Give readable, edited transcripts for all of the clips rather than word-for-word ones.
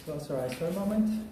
Close our eyes for a moment.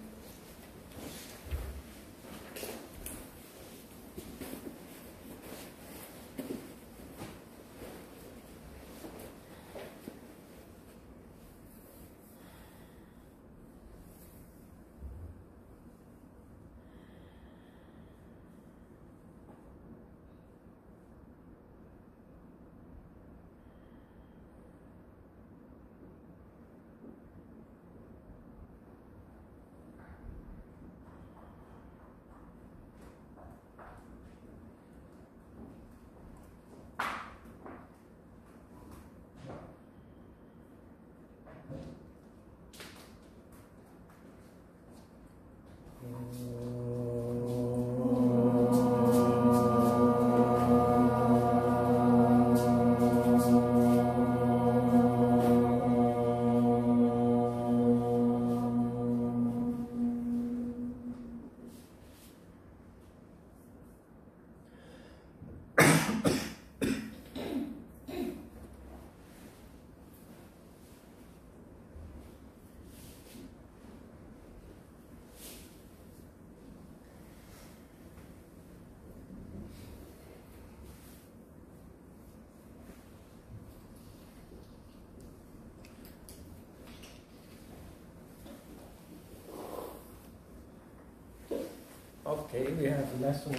Okay, we have lesson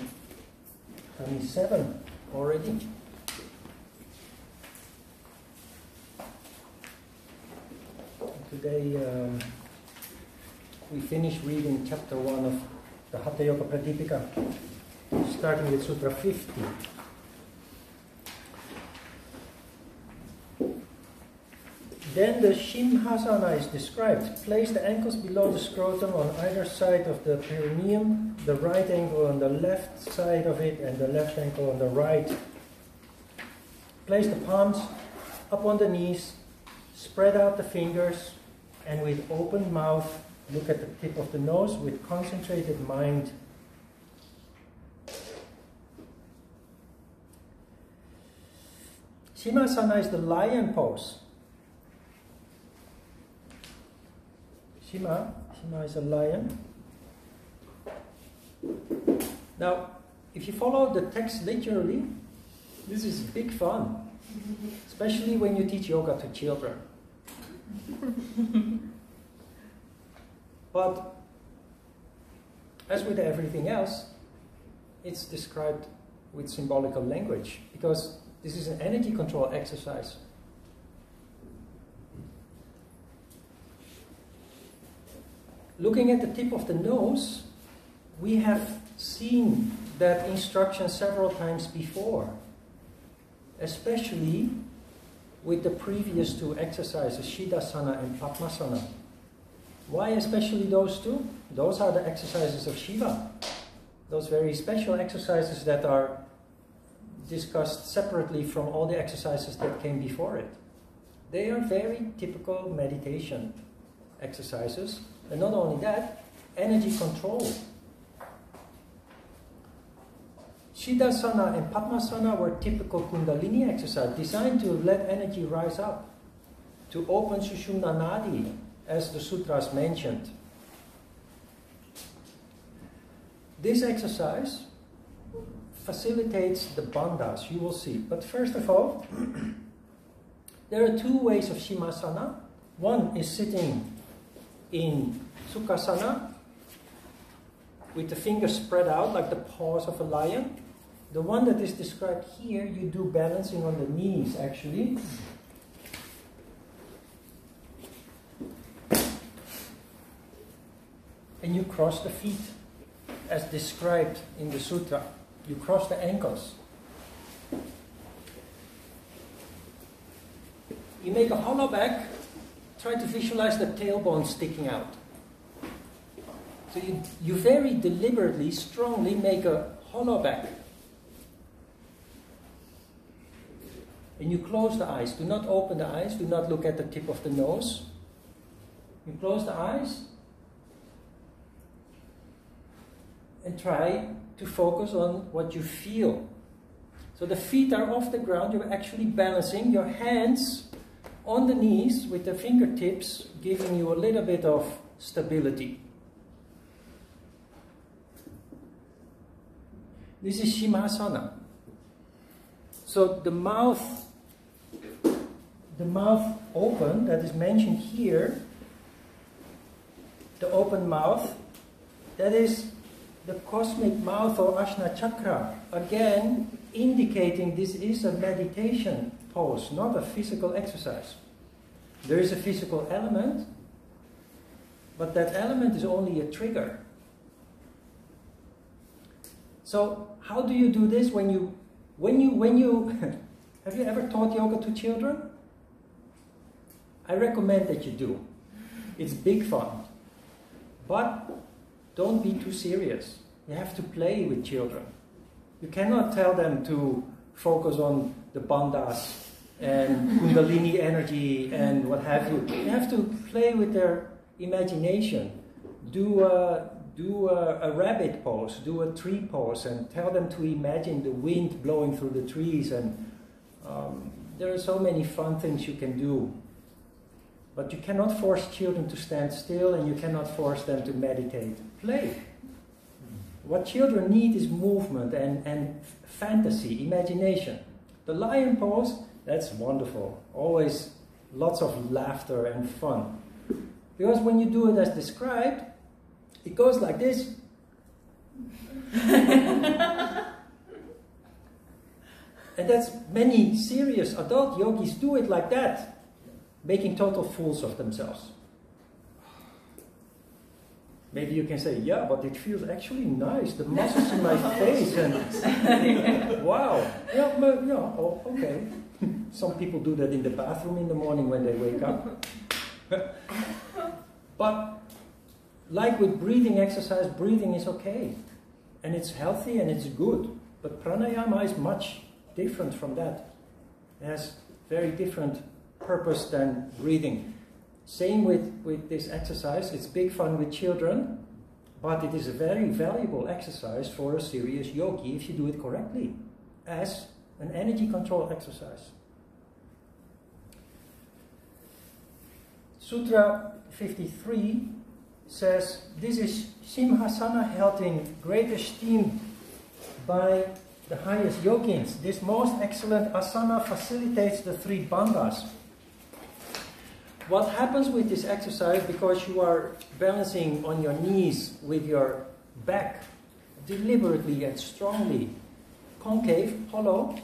27 already. Today we finish reading chapter 1 of the Hatha Yoga Pradipika, starting with Sutra 50. Then the Simhasana is described. Place the ankles below the scrotum on either side of the perineum, the right ankle on the left side of it and the left ankle on the right. Place the palms up on the knees, spread out the fingers, and with open mouth, look at the tip of the nose with concentrated mind. Simhasana is the lion pose. Shima is a lion. Now, if you follow the text literally, this is big fun, especially when you teach yoga to children. But as with everything else, it's described with symbolical language, because this is an energy control exercise. Looking at the tip of the nose, we have seen that instruction several times before, especially with the previous two exercises, Siddhasana and Padmasana. Why especially those two? Those are the exercises of Shiva. Those very special exercises that are discussed separately from all the exercises that came before it. They are very typical meditation exercises. And not only that, energy control. Siddhasana and Padmasana were typical Kundalini exercise designed to let energy rise up, to open Sushumna Nadi, as the sutras mentioned. This exercise facilitates the bandhas, you will see. But first of all, there are two ways of Simhasana. One is sitting in Sukhasana, with the fingers spread out like the paws of a lion. The one that is described here, you do balancing on the knees actually. And you cross the feet as described in the sutra. You cross the ankles. You make a hollow back. Try to visualize the tailbone sticking out. So you very deliberately, strongly make a hollow back. And you close the eyes. Do not open the eyes. Do not look at the tip of the nose. You close the eyes. And try to focus on what you feel. So the feet are off the ground. You're actually balancing your hands on the knees with the fingertips, giving you a little bit of stability. This is Simhasana. So the mouth open, that is mentioned here, the open mouth, that is the cosmic mouth or Ajna Chakra. Again, indicating this is a meditation pose, not a physical exercise. There is a physical element, but that element is only a trigger. So how do you do this when you have you ever taught yoga to children? I recommend that you do. It's big fun. But don't be too serious. You have to play with children. You cannot tell them to focus on the bandhas and kundalini energy and what have you. You have to play with their imagination. Do a rabbit pose, do a tree pose, and tell them to imagine the wind blowing through the trees. And there are so many fun things you can do. But you cannot force children to stand still, and you cannot force them to meditate. Play. What children need is movement and fantasy, imagination. The lion pose, that's wonderful. Always lots of laughter and fun. Because when you do it as described, it goes like this. And that's many serious adult yogis do it like that, making total fools of themselves. Maybe you can say, yeah, but it feels actually nice, the muscles in my face, and wow, yeah, oh, okay. Some people do that in the bathroom in the morning when they wake up. But like with breathing exercise, breathing is okay, and it's healthy and it's good. But pranayama is much different from that. It has very different purpose than breathing. Same with this exercise. It's big fun with children, but it is a very valuable exercise for a serious yogi if you do it correctly, as an energy control exercise. Sutra 53 says, this is Simhasana held in great esteem by the highest yogins. This most excellent asana facilitates the three bandhas. What happens with this exercise, because you are balancing on your knees with your back deliberately and strongly concave, hollow,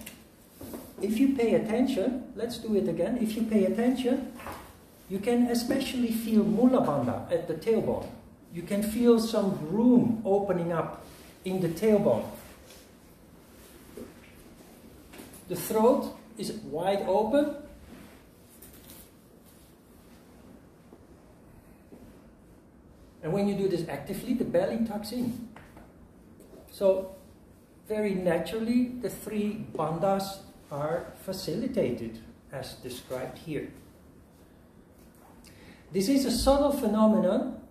if you pay attention, let's do it again, if you pay attention, you can especially feel Mula Bandha at the tailbone. You can feel some room opening up in the tailbone. The throat is wide open. And when you do this actively, the belly tucks in. So, very naturally, the three bandhas are facilitated, as described here. This is a subtle phenomenon,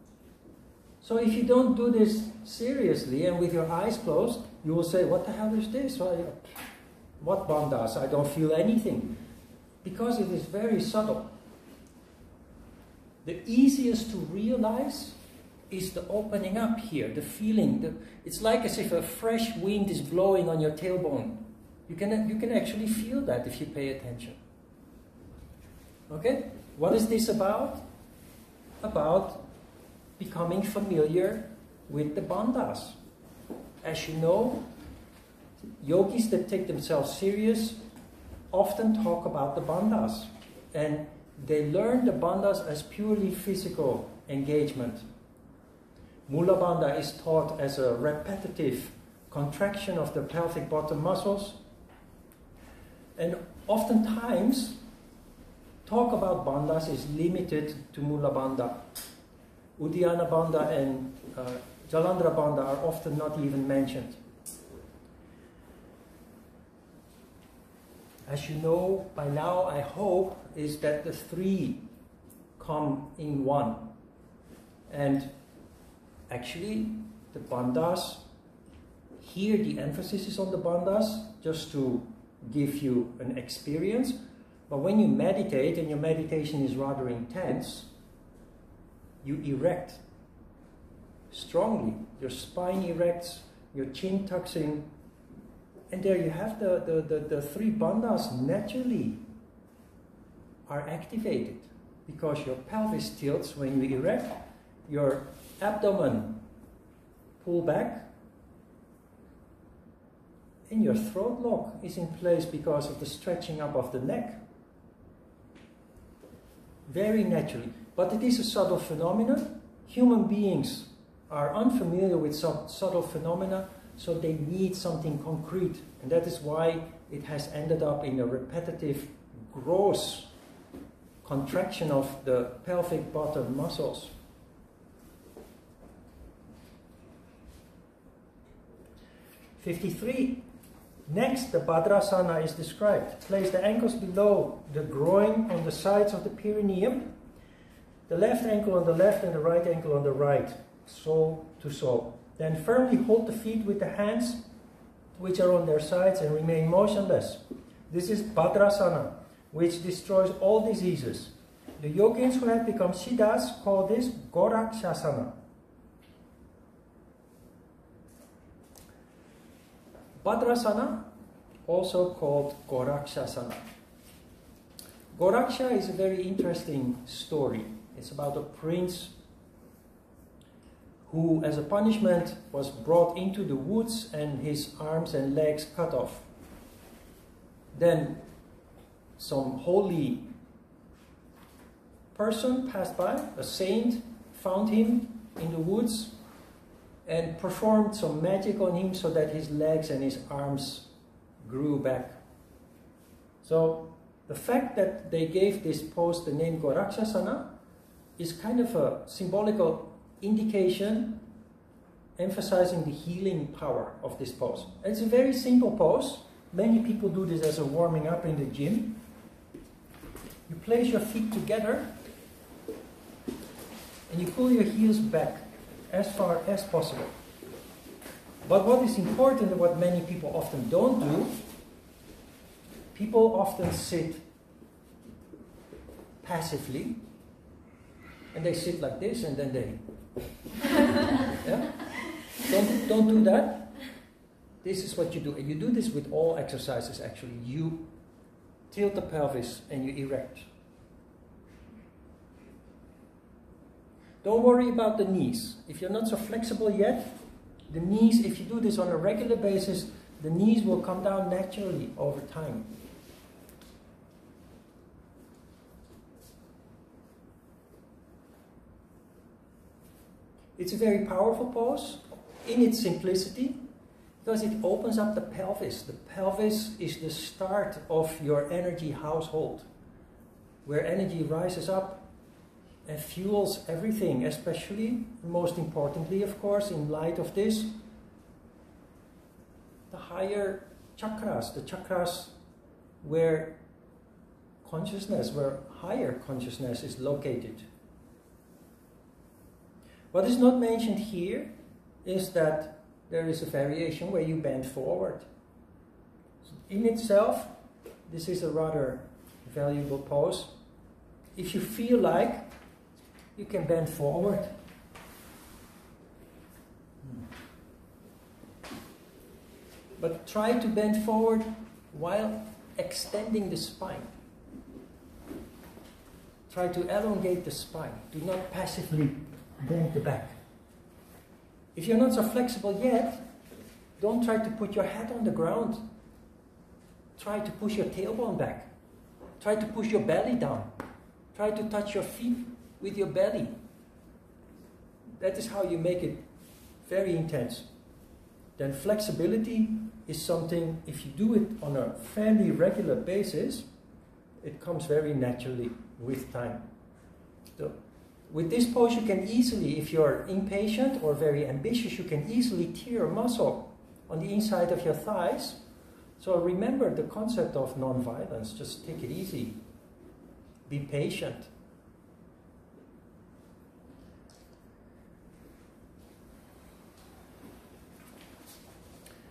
so if you don't do this seriously and with your eyes closed, you will say, what the hell is this? What bandhas? I don't feel anything. Because it is very subtle. The easiest to realize is the opening up here, the feeling. It's like as if a fresh wind is blowing on your tailbone. You can actually feel that if you pay attention. Okay? What is this about? About becoming familiar with the bandhas. As you know, yogis that take themselves serious often talk about the bandhas. And they learn the bandhas as purely physical engagement. Mula Bandha is taught as a repetitive contraction of the pelvic bottom muscles. And oftentimes, talk about bandhas is limited to Mula Bandha. Uddiyana Bandha and Jalandhara Bandha are often not even mentioned. As you know by now, I hope, is that the three come in one. And actually, the bandhas, here the emphasis is on the bandhas, just to give you an experience. But when you meditate, and your meditation is rather intense, you erect strongly. Your spine erects, your chin tucks in, and there you have the three bandhas naturally are activated because your pelvis tilts when you erect, your abdomen pull back, and your throat lock is in place because of the stretching up of the neck. Very naturally. But it is a subtle phenomenon. Human beings are unfamiliar with subtle phenomena, so they need something concrete. And that is why it has ended up in a repetitive, gross contraction of the pelvic bottom muscles. '53. Next, the Bhadrasana is described. Place the ankles below the groin on the sides of the perineum. The left ankle on the left and the right ankle on the right, sole to sole. Then firmly hold the feet with the hands which are on their sides and remain motionless. This is Bhadrasana, which destroys all diseases. The yogins who have become Siddhas call this Gorakshasana. Bhadrasana, also called Gorakshasana. Goraksha is a very interesting story. It's about a prince who, as a punishment, was brought into the woods and his arms and legs cut off. Then some holy person passed by, a saint, found him in the woods and performed some magic on him so that his legs and his arms grew back. So the fact that they gave this pose the name Gorakshasana is kind of a symbolical indication emphasizing the healing power of this pose. It's a very simple pose. Many people do this as a warming up in the gym. You place your feet together and you pull your heels back as far as possible. But what is important and what many people often don't do, people often sit passively and they sit like this and then they yeah? Don't do that. This is what you do. And you do this with all exercises actually. You tilt the pelvis and you erect. Don't worry about the knees. If you're not so flexible yet, the knees, if you do this on a regular basis, the knees will come down naturally over time. It's a very powerful pose in its simplicity because it opens up the pelvis. The pelvis is the start of your energy household, where energy rises up and fuels everything, especially, most importantly, of course, in light of this, the higher chakras, the chakras where consciousness, where higher consciousness is located. What is not mentioned here is that there is a variation where you bend forward. In itself, this is a rather valuable pose. If you feel like, you can bend forward. But try to bend forward while extending the spine. Try to elongate the spine. Do not passively bend the back. If you're not so flexible yet, don't try to put your head on the ground. Try to push your tailbone back. Try to push your belly down. Try to touch your feet with your belly. That is how you make it very intense. Then flexibility is something, if you do it on a fairly regular basis, it comes very naturally with time. So, with this pose you can easily, if you're impatient or very ambitious, you can easily tear a muscle on the inside of your thighs. So remember the concept of non-violence. Just take it easy. Be patient.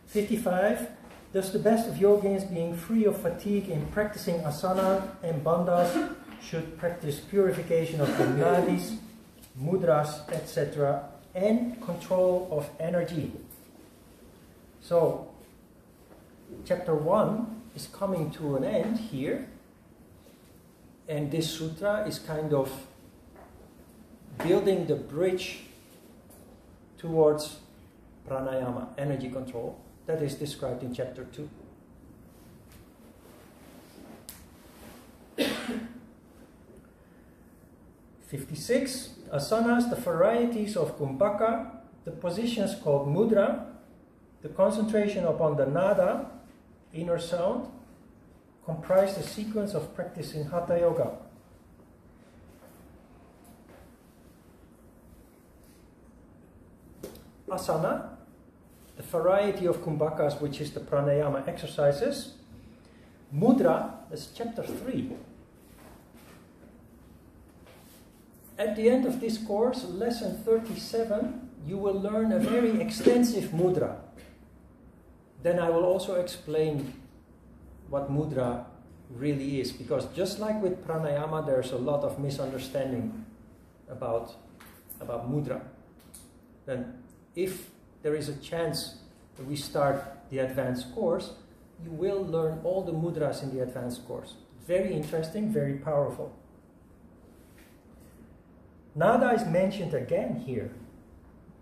'55. Thus the best of yogins, being free of fatigue in practicing asana and bandhas, should practice purification of the nadis mudras, etc., and control of energy. So, chapter 1 is coming to an end here, and this sutra is kind of building the bridge towards pranayama, energy control, that is described in chapter 2. (56) Asanas, the varieties of kumbhaka, the positions called mudra, the concentration upon the nada, inner sound, comprise the sequence of practicing Hatha Yoga. Asana, the variety of kumbhakas, which is the pranayama exercises. Mudra, that's chapter 3. At the end of this course, lesson 37, you will learn a very extensive mudra. Then I will also explain what mudra really is, because just like with pranayama, there's a lot of misunderstanding about mudra. Then if there is a chance that we start the advanced course, you will learn all the mudras in the advanced course. Very interesting, very powerful. Nada is mentioned again here.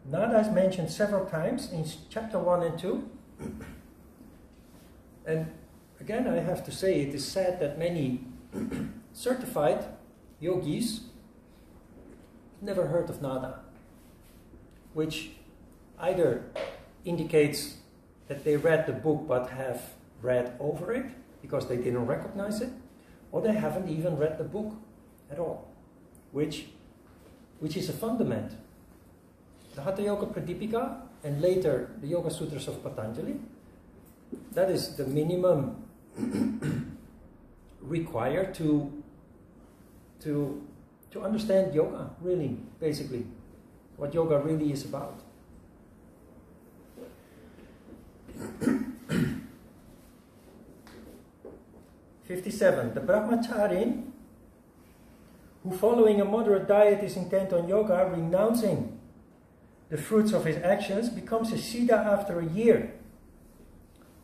Nada is mentioned several times in chapter 1 and 2. And again, I have to say, it is sad that many certified yogis never heard of nada, which either indicates that they read the book but have read over it because they didn't recognize it, or they haven't even read the book at all, which is a fundament. The Hatha Yoga Pradipika and later the Yoga Sutras of Patanjali, that is the minimum required to understand yoga, really, basically, what yoga really is about. 57. The brahmacharin, who following a moderate diet is intent on yoga, renouncing the fruits of his actions, becomes a siddha after a year.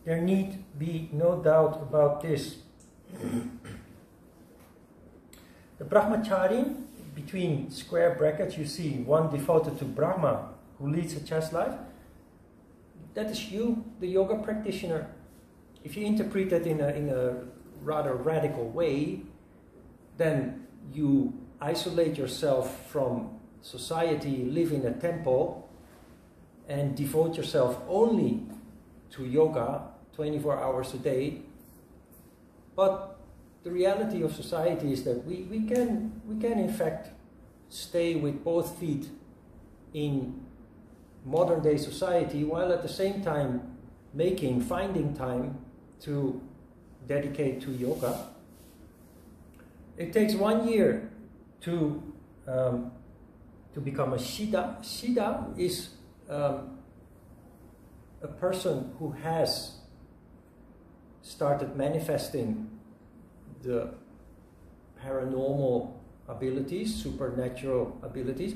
There need be no doubt about this. The brahmacharin, between square brackets you see one devoted to Brahma who leads a chaste life. That is you, the yoga practitioner. If you interpret that in a rather radical way, then you isolate yourself from society, live in a temple, and devote yourself only to yoga 24 hours a day. But the reality of society is that we can in fact stay with both feet in modern day society while at the same time finding time to dedicate to yoga. It takes 1 year to become a siddha. Siddha is a person who has started manifesting the paranormal abilities, supernatural abilities.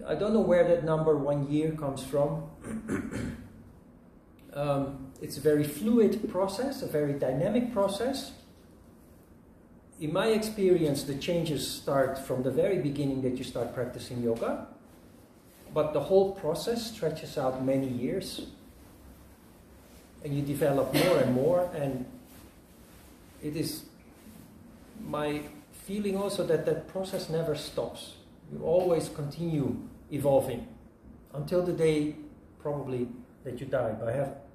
I don't know where that number 1 year comes from. It's a very fluid process, a very dynamic process. In my experience, the changes start from the very beginning that you start practicing yoga, but the whole process stretches out many years, and you develop more and more, and it is my feeling also that that process never stops. You always continue evolving until the day probably that you die. But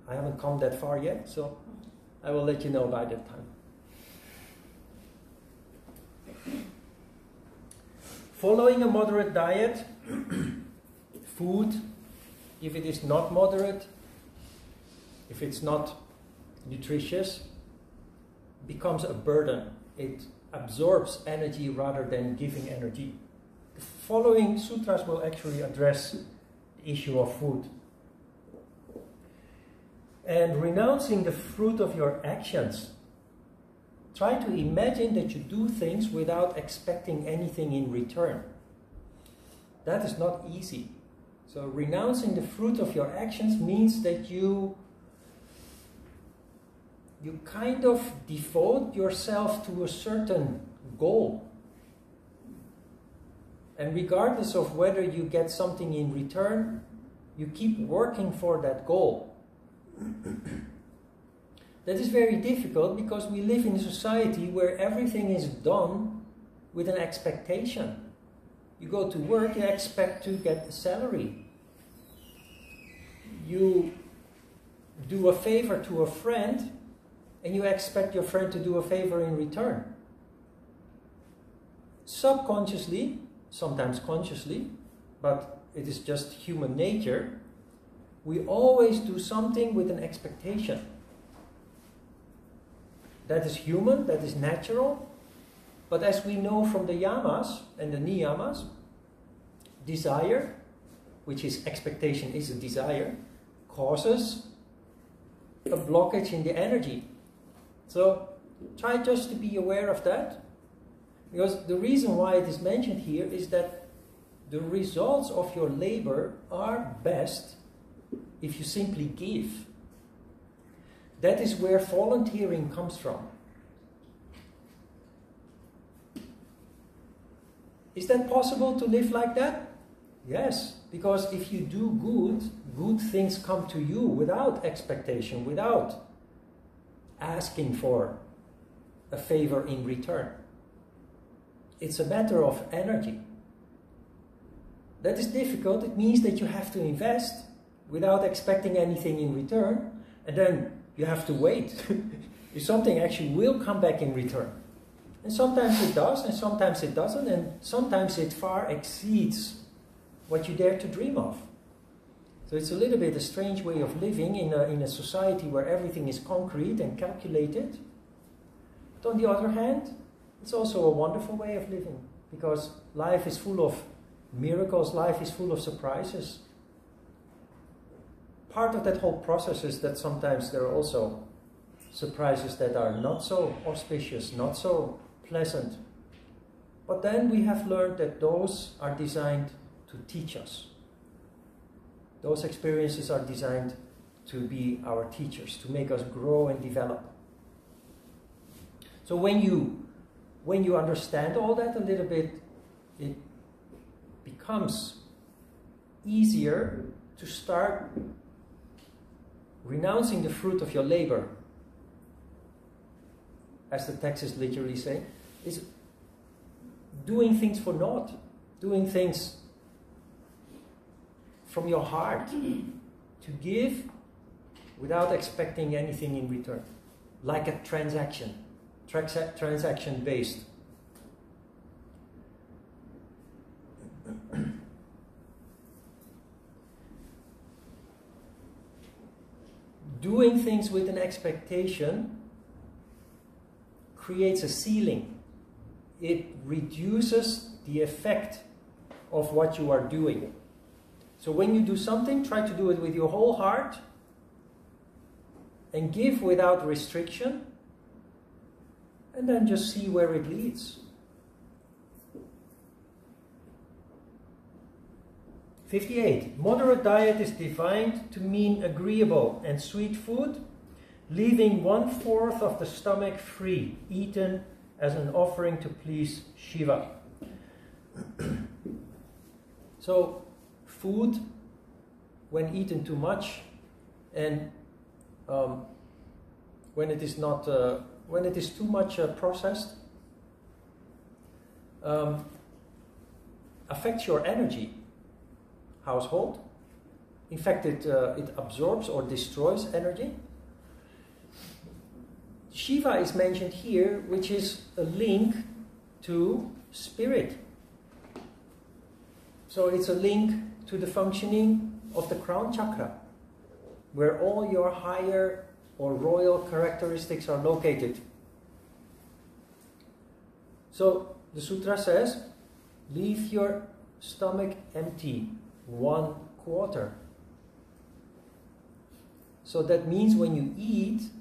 I haven't come that far yet, so I will let you know by that time. Following a moderate diet, food, if it is not moderate, if it's not nutritious, becomes a burden. It absorbs energy rather than giving energy. The following sutras will actually address the issue of food. And renouncing the fruit of your actions. try to imagine that you do things without expecting anything in return. That is not easy. So renouncing the fruit of your actions means that you kind of devote yourself to a certain goal. And regardless of whether you get something in return, you keep working for that goal. That is very difficult because we live in a society where everything is done with an expectation. You go to work, you expect to get a salary. You do a favor to a friend, and you expect your friend to do a favor in return. Subconsciously, sometimes consciously, but it is just human nature, we always do something with an expectation. That is human, that is natural, but as we know from the yamas and the niyamas, desire, which is expectation is a desire, causes a blockage in the energy. So try just to be aware of that, because the reason why it is mentioned here is that the results of your labor are best if you simply give. That is where volunteering comes from. Is that possible to live like that? Yes, because if you do good, good things come to you without expectation, without asking for a favor in return. It's a matter of energy. That is difficult. It means that you have to invest without expecting anything in return, and then you have to wait if something actually will come back in return. And sometimes it does, and sometimes it doesn't, and sometimes it far exceeds what you dare to dream of. So it's a little bit a strange way of living in a society where everything is concrete and calculated. But on the other hand, it's also a wonderful way of living, because life is full of miracles, life is full of surprises. Part of that whole process is that sometimes there are also surprises that are not so auspicious, not so pleasant. But then we have learned that those are designed to teach us. Those experiences are designed to be our teachers, to make us grow and develop. So when you understand all that a little bit, it becomes easier to start renouncing the fruit of your labor. As the text is literally saying, is doing things for naught, doing things from your heart, to give without expecting anything in return, like a transaction based. Doing things with an expectation creates a ceiling. It reduces the effect of what you are doing. So when you do something, try to do it with your whole heart and give without restriction, and then just see where it leads. 58. Moderate diet is defined to mean agreeable and sweet food, leaving 1/4 of the stomach free, eaten as an offering to please Shiva. So, food, when eaten too much, and when it is not, when it is too much processed, affects your energy household. In fact, it absorbs or destroys energy. Shiva is mentioned here, which is a link to spirit. So it's a link to the functioning of the crown chakra, where all your higher or royal characteristics are located. So the sutra says, leave your stomach empty 1/4. So that means when you eat,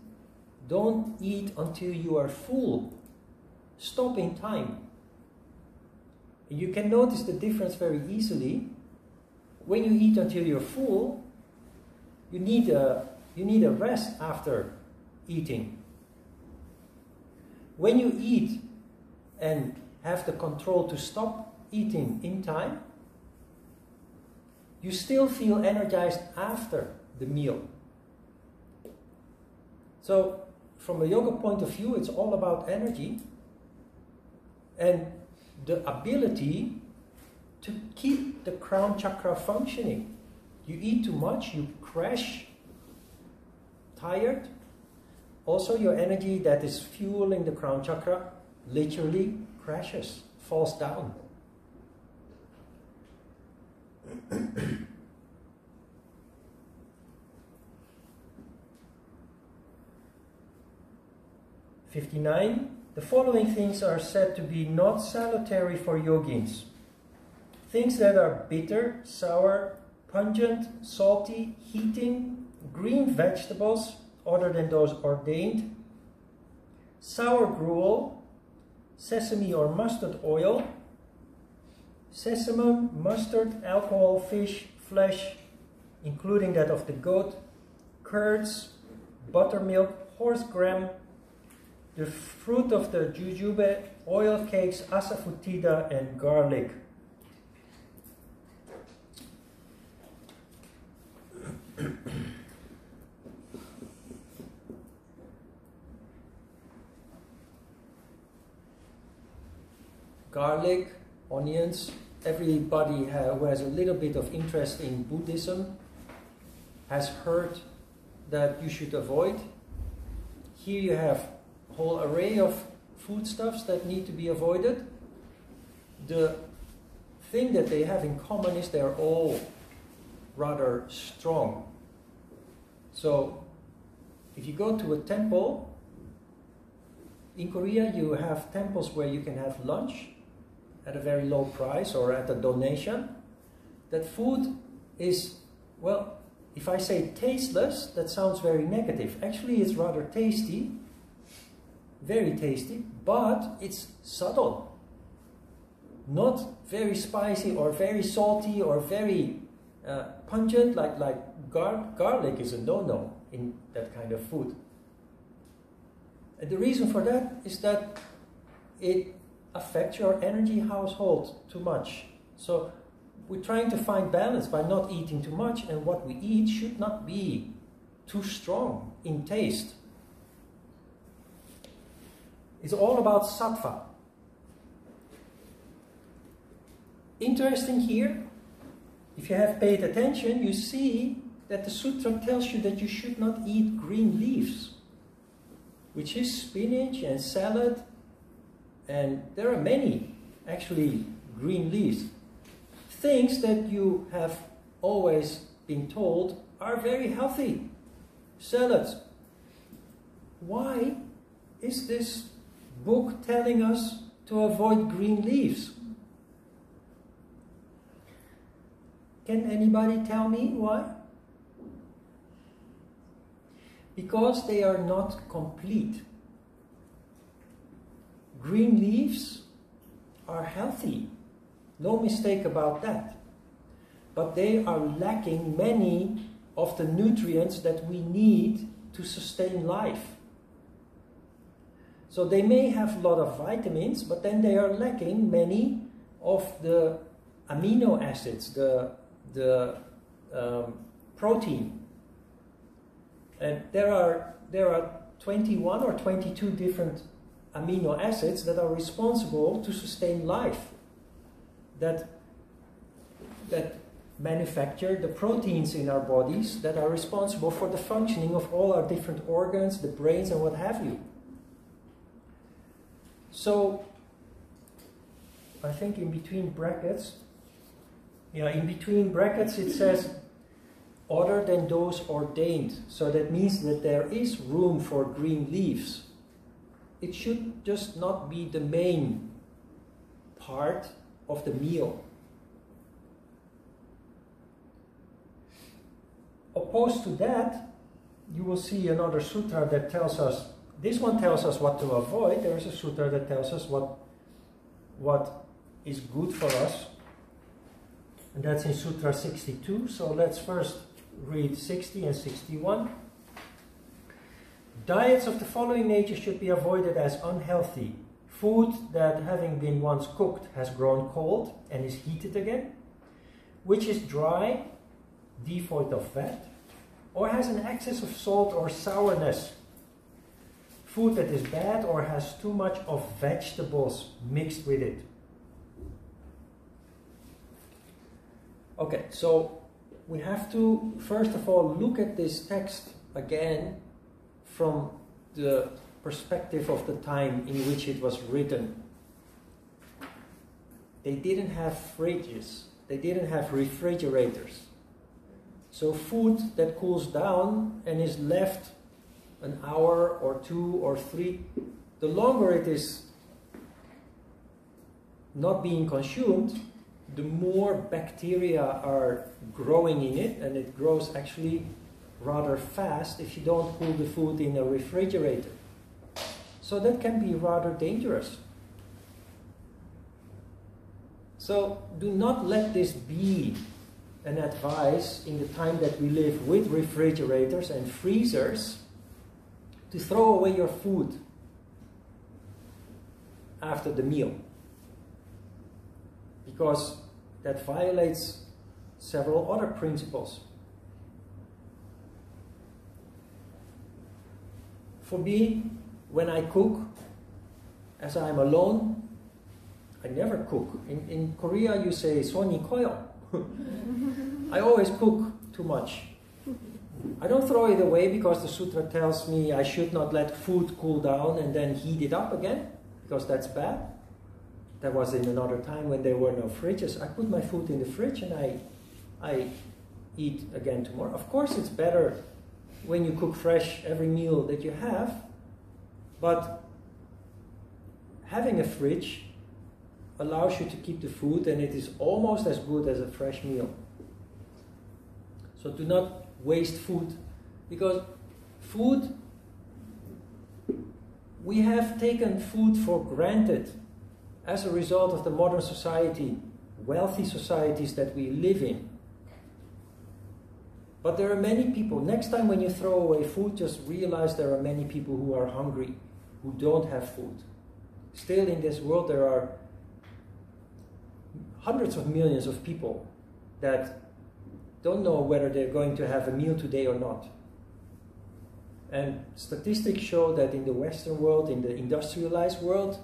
Don't eat until you are full. Stop in time. You can notice the difference very easily. When you eat until you're full, you need a rest after eating. When you eat and have the control to stop eating in time, you still feel energized after the meal. So, from a yoga point of view, it's all about energy and the ability to keep the crown chakra functioning. You eat too much, you crash, tired. Also, your energy that is fueling the crown chakra literally crashes, falls down. (59) The following things are said to be not salutary for yogins. Things that are bitter, sour, pungent, salty, heating, green vegetables other than those ordained, sour gruel, sesame or mustard oil, sesame, mustard, alcohol, fish, flesh, including that of the goat, curds, buttermilk, horse gram, the fruit of the jujube, oil cakes, asafoetida, and garlic. Garlic, onions, everybody who has a little bit of interest in Buddhism has heard that you should avoid. Here you have a whole array of foodstuffs that need to be avoided. The thing that they have in common is they're all rather strong. So if you go to a temple, in Korea you have temples where you can have lunch at a very low price or at a donation. That food is, well, if I say tasteless, that sounds very negative. Actually, it's rather tasty, very tasty, but it's subtle. Not very spicy or very salty or very pungent, like garlic is a no-no in that kind of food. And the reason for that is that it affects your energy household too much. So we're trying to find balance by not eating too much, and what we eat should not be too strong in taste. It's all about sattva. Interesting here, if you have paid attention, you see that the sutra tells you that you should not eat green leaves, which is spinach and salad, and there are many actually green leaves. Things that you have always been told are very healthy. Salads. Why is this book telling us to avoid green leaves? Can anybody tell me why? Because they are not complete. Green leaves are healthy, no mistake about that. But they are lacking many of the nutrients that we need to sustain life. So they may have a lot of vitamins, but then they are lacking many of the amino acids, the protein. And there are 21 or 22 different amino acids that are responsible to sustain life, that manufacture the proteins in our bodies that are responsible for the functioning of all our different organs, the brains and what have you. So I think in between brackets, it says other than those ordained. So that means that there is room for green leaves. It should just not be the main part of the meal. Opposed to that, you will see another sutra that tells us this one tells us what to avoid. There is a sutra that tells us what is good for us. And that's in Sutra 62. So let's first read 60 and 61. Diets of the following nature should be avoided as unhealthy. Food that, having been once cooked, has grown cold and is heated again, which is dry, devoid of fat, or has an excess of salt or sourness. Food that is bad or has too much of vegetables mixed with it. Okay, so we have to first of all look at this text again from the perspective of the time in which it was written. They didn't have fridges, they didn't have refrigerators. So food that cools down and is left an hour or 2 or 3, the longer it is not being consumed, the more bacteria are growing in it, and it grows actually rather fast if you don't cool the food in a refrigerator. So that can be rather dangerous. So do not let this be an advice in the time that we live with refrigerators and freezers to throw away your food after the meal, because that violates several other principles. For me, when I cook, as I'm alone, I never cook. In Korea you say "손이 커요." I always cook too much. I don't throw it away because the sutra tells me I should not let food cool down and then heat it up again, because that's bad. That was in another time when there were no fridges. I put my food in the fridge and I eat again tomorrow. Of course it's better when you cook fresh every meal that you have, but having a fridge allows you to keep the food, and it is almost as good as a fresh meal. So do not waste food, because food, we have taken food for granted as a result of the modern society, wealthy societies that we live in. But there are many people, next time when you throw away food, just realize there are many people who are hungry, who don't have food. Still in this world there are hundreds of millions of people that don't know whether they're going to have a meal today or not. And statistics show that in the Western world, in the industrialized world,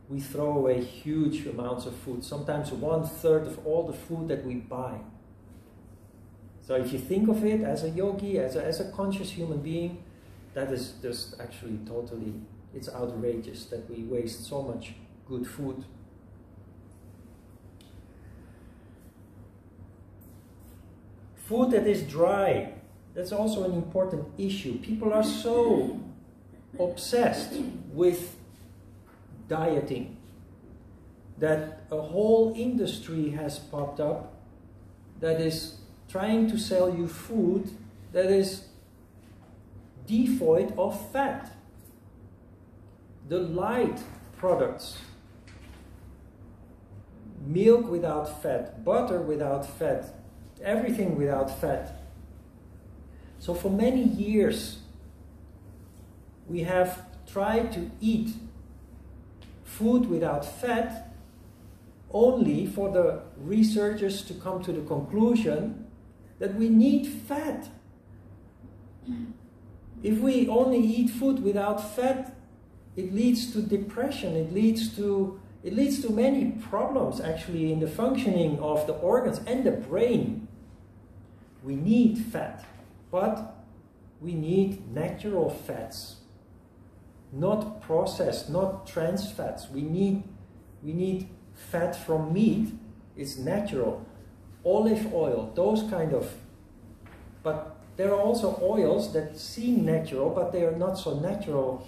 we throw away huge amounts of food, sometimes 1/3 of all the food that we buy. So if you think of it as a yogi, as a conscious human being, that is just actually totally, it's outrageous that we waste so much good food. Food that is dry, that's also an important issue. People are so obsessed with dieting that a whole industry has popped up that is trying to sell you food that is devoid of fat. The light products, milk without fat, butter without fat, everything without fat. So for many years we have tried to eat food without fat only for the researchers to come to the conclusion that we need fat. If we only eat food without fat, it leads to depression, it leads to many problems actually in the functioning of the organs and the brain. We need fat, but we need natural fats, not processed, not trans fats. We need fat from meat. It's natural. Olive oil, those kind of. But there are also oils that seem natural, but they are not so natural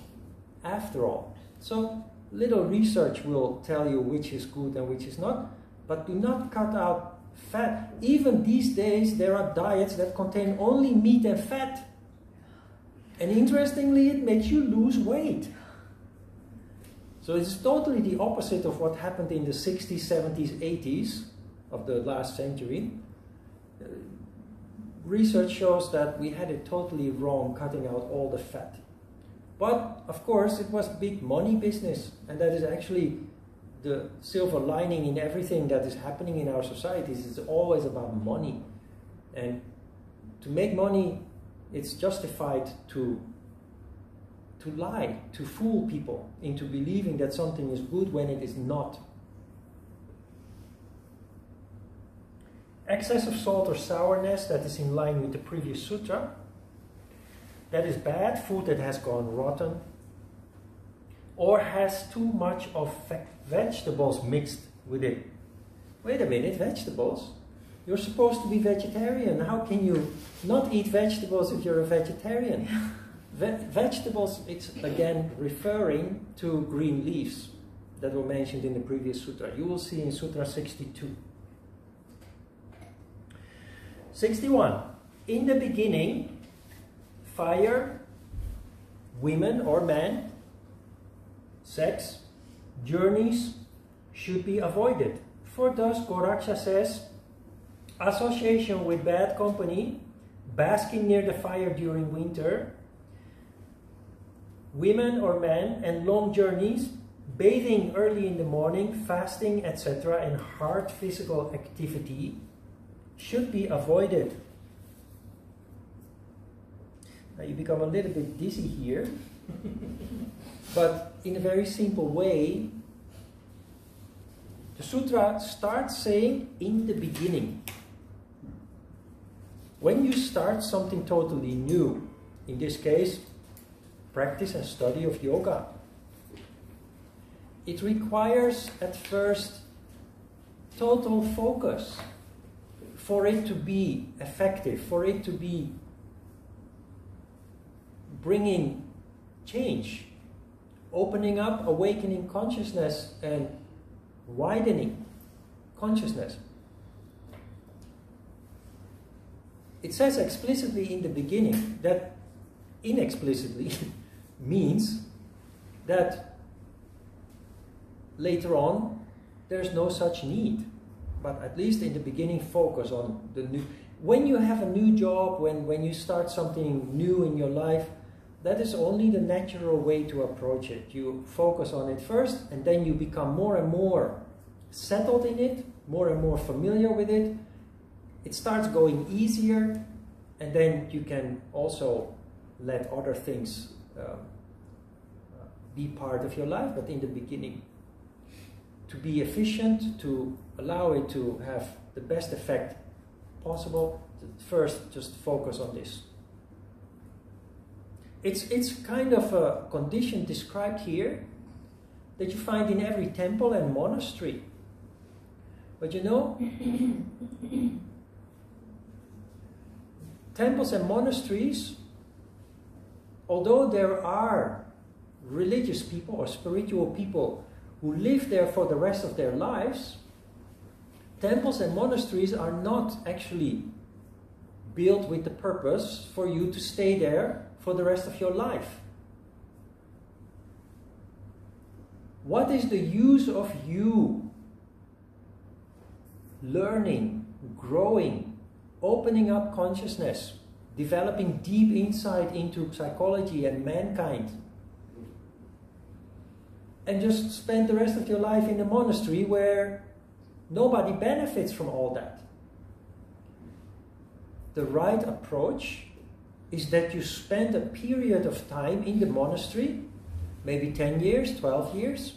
after all. So little research will tell you which is good and which is not, but do not cut out fat. Even these days there are diets that contain only meat and fat. And interestingly, it makes you lose weight. So it's totally the opposite of what happened in the 60s, 70s, 80s of the last century. Research shows that we had it totally wrong, cutting out all the fat. But of course, it was big money business, and that is actually the silver lining in everything that is happening in our societies. It's always about money. And to make money, it's justified to lie, to fool people into believing that something is good when it is not. Excess of salt or sourness, that is in line with the previous sutra. That is bad, food that has gone rotten, or has too much of vegetables mixed with it. Wait a minute, vegetables? You're supposed to be vegetarian. How can you not eat vegetables if you're a vegetarian? Vegetables, it's again referring to green leaves that were mentioned in the previous sutra. You will see in Sutra 62. 61. In the beginning, fire, women or men, sex, journeys should be avoided. For thus, Goraksha says, association with bad company, basking near the fire during winter, women or men, and long journeys, bathing early in the morning, fasting, etc., and hard physical activity should be avoided. Now you become a little bit dizzy here, but in a very simple way, the sutra starts saying in the beginning. When you start something totally new, in this case, practice and study of yoga, it requires at first total focus for it to be effective, for it to be bringing change, opening up, awakening consciousness, and widening consciousness. It says explicitly in the beginning that inexplicitly means that later on there's no such need. But at least in the beginning, focus on the new. When you have a new job, when you start something new in your life, that is only the natural way to approach it. You focus on it first, and then you become more and more settled in it, more and more familiar with it. It starts going easier, and then you can also let other things be part of your life, but in the beginning. To be efficient, to allow it to have the best effect possible, first just focus on this. It's kind of a condition described here that you find in every temple and monastery. But you know, temples and monasteries, although there are religious people or spiritual people who live there for the rest of their lives, temples and monasteries are not actually built with the purpose for you to stay there for the rest of your life. What is the use of you learning, growing, opening up consciousness, developing deep insight into psychology and mankind, and just spend the rest of your life in a monastery where nobody benefits from all that? The right approach is that you spend a period of time in the monastery, maybe 10 years, 12 years.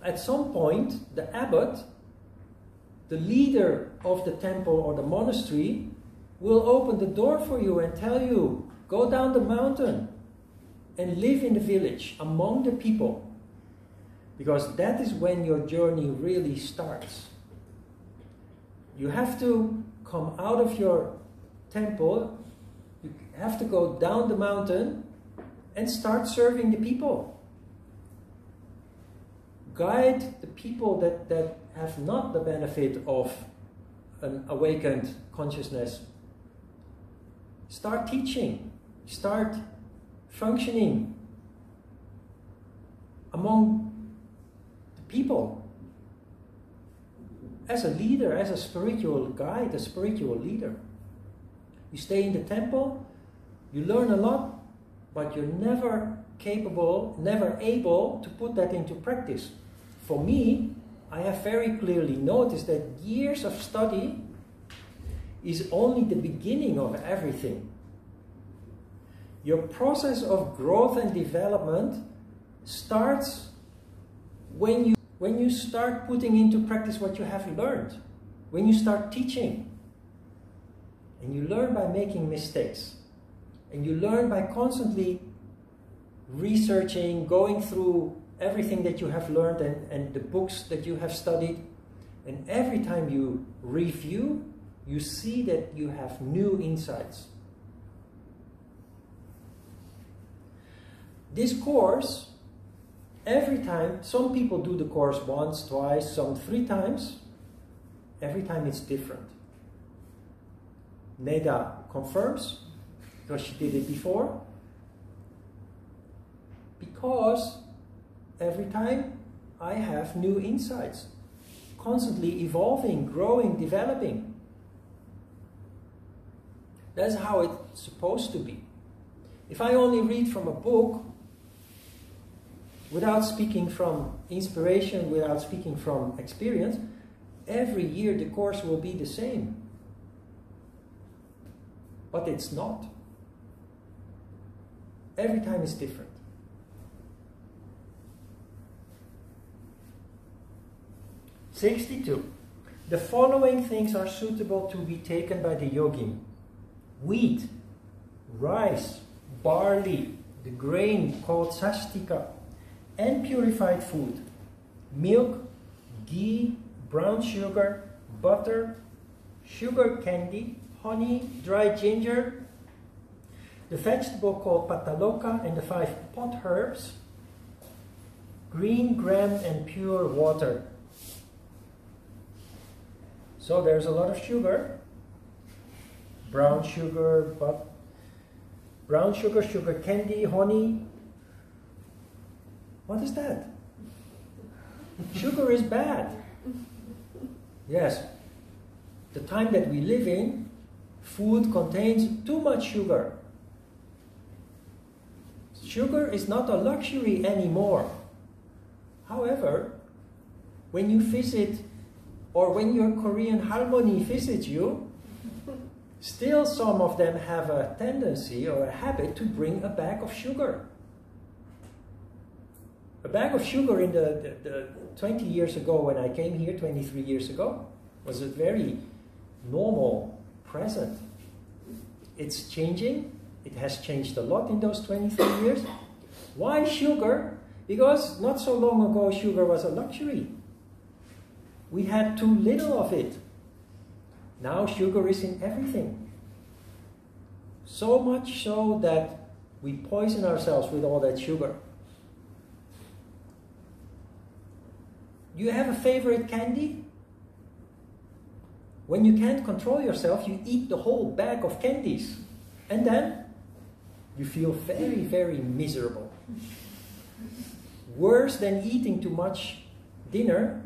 At some point, the abbot, the leader of the temple or the monastery, will open the door for you and tell you, go down the mountain and live in the village among the people, because that is when your journey really starts. You have to come out of your temple, you have to go down the mountain and start serving the people. Guide the people that have not the benefit of an awakened consciousness. Start teaching. start functioning among the people as a leader, as a spiritual guide, a spiritual leader. You stay in the temple, you learn a lot, but you're never capable, never able to put that into practice. For me, I have very clearly noticed that years of study is only the beginning of everything. Your process of growth and development starts when you start putting into practice what you have learned, when you start teaching. And you learn by making mistakes. And you learn by constantly researching, going through everything that you have learned and the books that you have studied. And every time you review, you see that you have new insights. This course, every time, some people do the course once, twice, some 3 times. Every time it's different. Neda confirms, because she did it before. Because every time I have new insights, constantly evolving, growing, developing. That's how it's supposed to be. If I only read from a book, without speaking from inspiration, without speaking from experience, every year the course will be the same. But it's not. Every time is different. "62. The following things are suitable to be taken by the yogin: wheat, rice, barley, the grain called sashtika, and purified food, milk, ghee, brown sugar, butter, sugar candy, honey, dry ginger, the vegetable called pataloka and the 5 pot herbs, green gram and pure water." So there's a lot of sugar, brown sugar, sugar candy, honey. What is that? Sugar is bad. Yes. The time that we live in, food contains too much sugar. Sugar is not a luxury anymore. However, when you visit, or when your Korean harmony visits you, still some of them have a tendency or a habit to bring a bag of sugar. A bag of sugar in the 20 years ago when I came here, 23 years ago, was a very normal present. It's changing. It has changed a lot in those 23 years. Why sugar? Because not so long ago sugar was a luxury. We had too little of it. Now sugar is in everything. So much so that we poison ourselves with all that sugar. Do you have a favorite candy? When you can't control yourself, you eat the whole bag of candies. And then you feel very, very miserable. Worse than eating too much dinner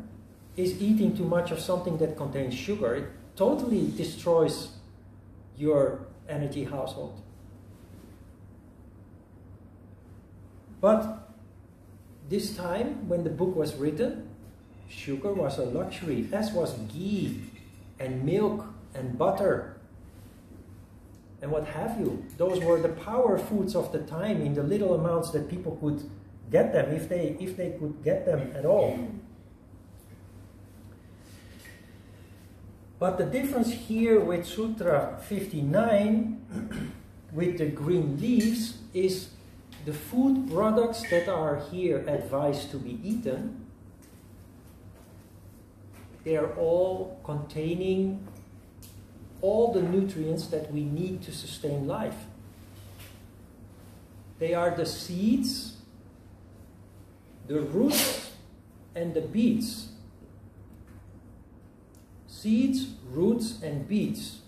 is eating too much of something that contains sugar. It totally destroys your energy household. But this time, when the book was written, sugar was a luxury, as was ghee and milk and butter and what have you. Those were the power foods of the time in the little amounts that people could get them, if they could get them at all. But the difference here with Sutra 59, with the green leaves, is the food products that are here advised to be eaten. They are all containing all the nutrients that we need to sustain life. They are the seeds, the roots, and the beets. Seeds, roots, and beets.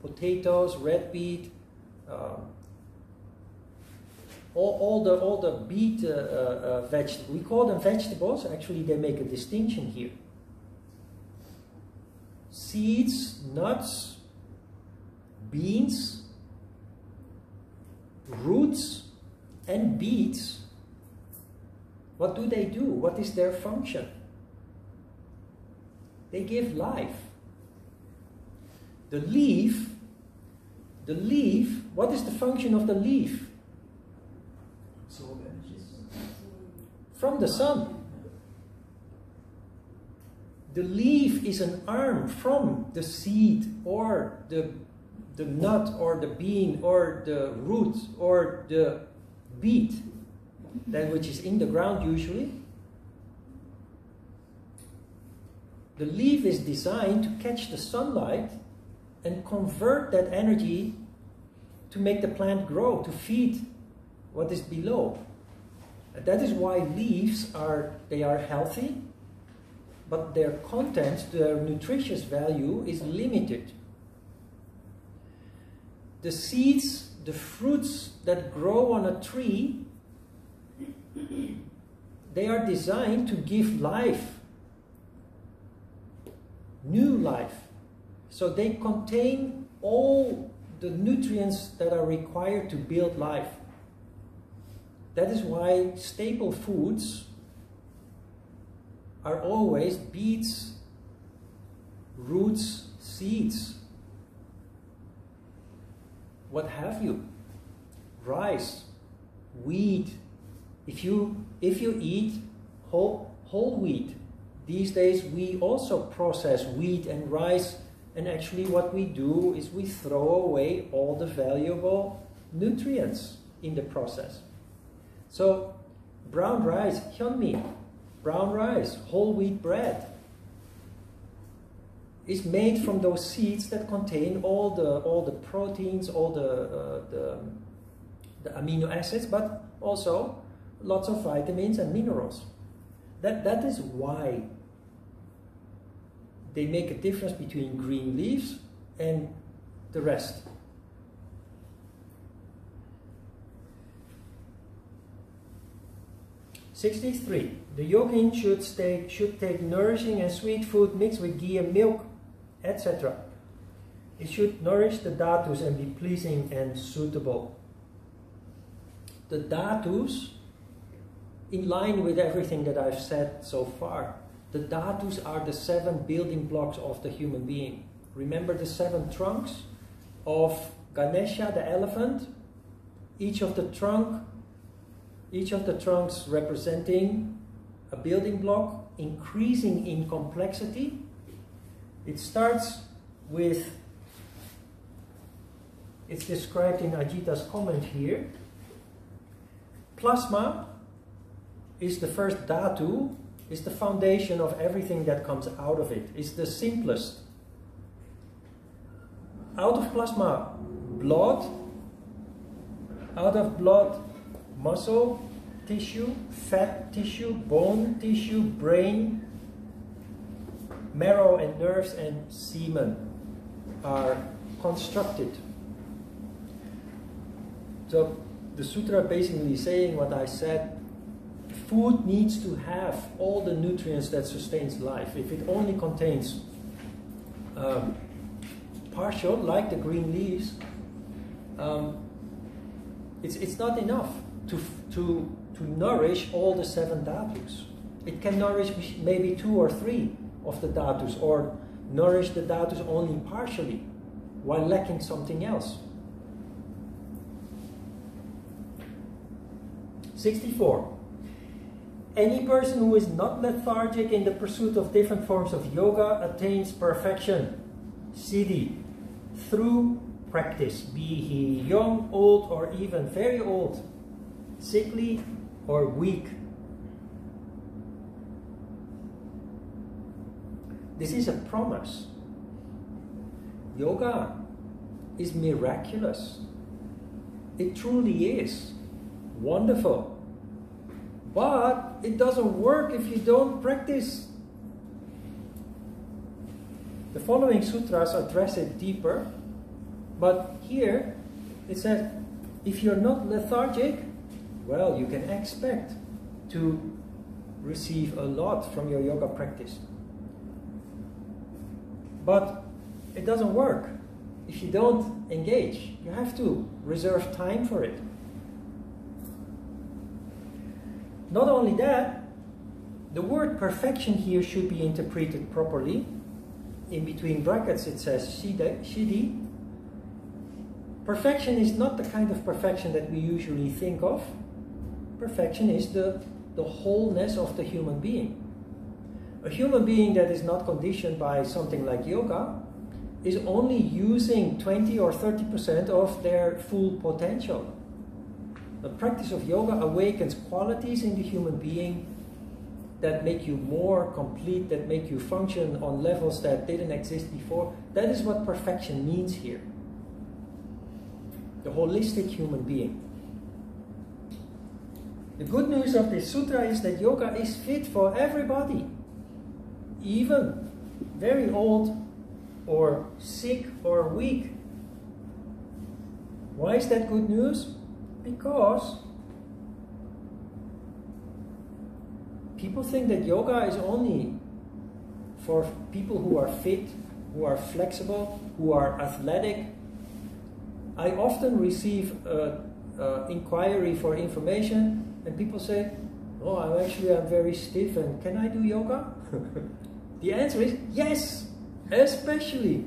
Potatoes, red beet, all the beet vegetables, we call them vegetables, actually they make a distinction here. Seeds, nuts, beans, roots, and beets, what do? What is their function? They give life. The leaf, what is the function of the leaf? Absorb energy From the sun. The leaf is an arm from the seed or the nut or the bean or the root or the beet, that which is in the ground usually. The leaf is designed to catch the sunlight and convert that energy to make the plant grow, to feed what is below. And that is why leaves are healthy, but their content, their nutritious value is limited. The seeds, the fruits that grow on a tree, they are designed to give life, new life. So they contain all the nutrients that are required to build life. That is why staple foods are always beets, roots, seeds. What have you? Rice, wheat. If you eat whole wheat, these days we also process wheat and rice, and actually what we do is we throw away all the valuable nutrients in the process. So brown rice, hyunmi, brown rice, whole wheat bread, is made from those seeds that contain all the proteins, all the amino acids, but also lots of vitamins and minerals. That is why they make a difference between green leaves and the rest. '63. The yogin should take nourishing and sweet food mixed with ghee and milk, etc. It should nourish the dhatus and be pleasing and suitable. The dhatus, in line with everything that I've said so far, the dhatus are the 7 building blocks of the human being. Remember the 7 trunks of Ganesha, the elephant? Each of the trunks representing a building block, increasing in complexity. It starts with, it's described in Ajita's comment here. Plasma is the first dhatu, is the foundation of everything that comes out of it. It's the simplest. Out of plasma, blood. Out of blood, muscle tissue, fat tissue, bone tissue, brain, marrow and nerves, and semen are constructed. So the sutra basically saying what I said. Food needs to have all the nutrients that sustains life. If it only contains partial, like the green leaves, it's not enough to nourish all the 7 dhatus. It can nourish maybe 2 or 3 of the dhatus, or nourish the dhatus only partially, while lacking something else. 64. Any person who is not lethargic in the pursuit of different forms of yoga attains perfection, siddhi, through practice, be he young, old, or even very old, sickly or weak. This is a promise. Yoga is miraculous. It truly is wonderful. But it doesn't work if you don't practice. The following sutras address it deeper, but here it says, if you're not lethargic, well, you can expect to receive a lot from your yoga practice. But it doesn't work if you don't engage. You have to reserve time for it. Not only that, the word perfection here should be interpreted properly. In between brackets it says Siddhi. Perfection is not the kind of perfection that we usually think of. Perfection is the wholeness of the human being. A human being that is not conditioned by something like yoga is only using 20 or 30% of their full potential. The practice of yoga awakens qualities in the human being that make you more complete, that make you function on levels that didn't exist before. That is what perfection means here. The holistic human being. The good news of this sutra is that yoga is fit for everybody, even very old or sick or weak. Why is that good news? Because people think that yoga is only for people who are fit, who are flexible, who are athletic. I often receive inquiry for information, and people say, "Oh, I'm very stiff, and can I do yoga?" The answer is yes, especially.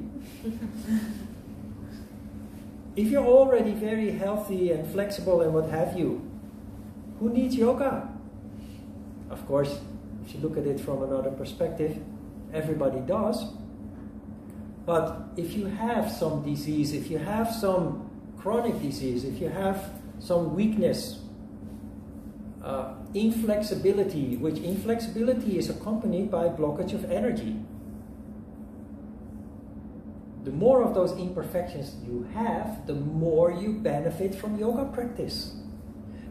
If you're already very healthy and flexible and what have you, who needs yoga? Of course, if you look at it from another perspective, everybody does. But if you have some disease, if you have some chronic disease, if you have some weakness, inflexibility, which inflexibility is accompanied by blockage of energy. The more of those imperfections you have, the more you benefit from yoga practice.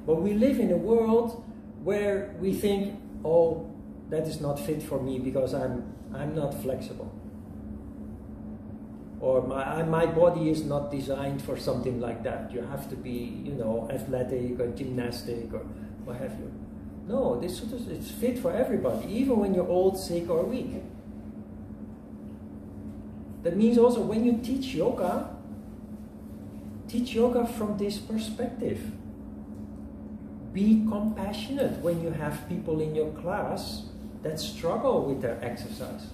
But we live in a world where we think, oh, that is not fit for me because I'm not flexible. Or my body is not designed for something like that. You have to be, athletic or gymnastic or what have you. No, it's fit for everybody, even when you're old, sick or weak. That means also when you teach yoga from this perspective. Be compassionate when you have people in your class that struggle with their exercise.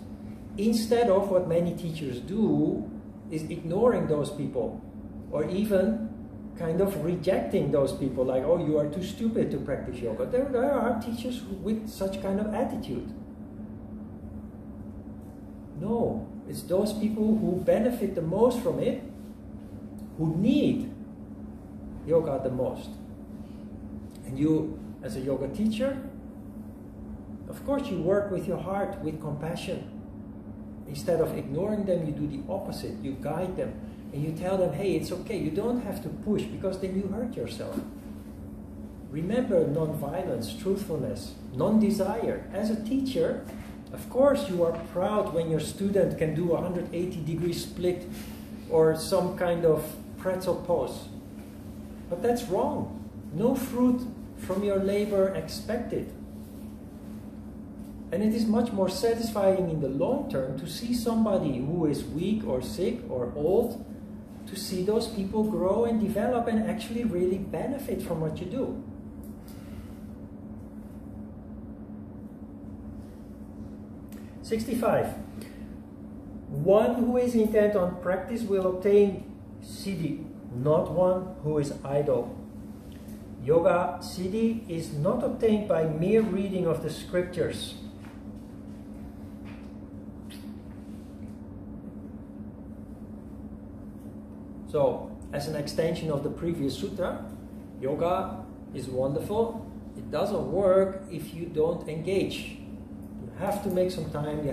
Instead of what many teachers do is ignoring those people, or even kind of rejecting those people, like, oh, you are too stupid to practice yoga. There are teachers with such kind of attitude. No, it's those people who benefit the most from it, who need yoga the most. And you, as a yoga teacher, of course you work with your heart, with compassion. Instead of ignoring them, you do the opposite. You guide them and you tell them, hey, it's okay, you don't have to push because then you hurt yourself. Remember non-violence, truthfulness, non-desire. As a teacher, of course you are proud when your student can do a 180-degree split or some kind of pretzel pose. But that's wrong. No fruit from your labor expected. And it is much more satisfying in the long term to see somebody who is weak or sick or old, to see those people grow and develop and actually really benefit from what you do. '65. One who is intent on practice will obtain siddhi, not one who is idle. Yoga siddhi is not obtained by mere reading of the scriptures. So, as an extension of the previous sutra, yoga is wonderful. It doesn't work if you don't engage. You have to make some time,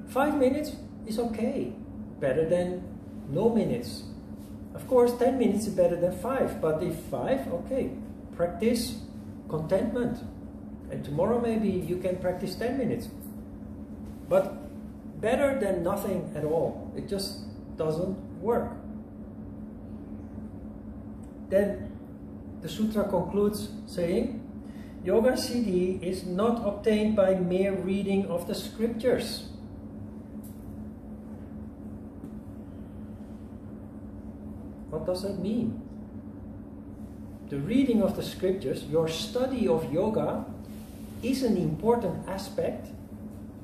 5 minutes is okay, better than no minutes. Of course, 10 minutes is better than 5, but if 5, okay, practice contentment. And tomorrow maybe you can practice 10 minutes. But better than nothing at all. It just doesn't work. Then the sutra concludes saying, Yoga Siddhi is not obtained by mere reading of the scriptures. What does that mean? The reading of the scriptures, your study of yoga, is an important aspect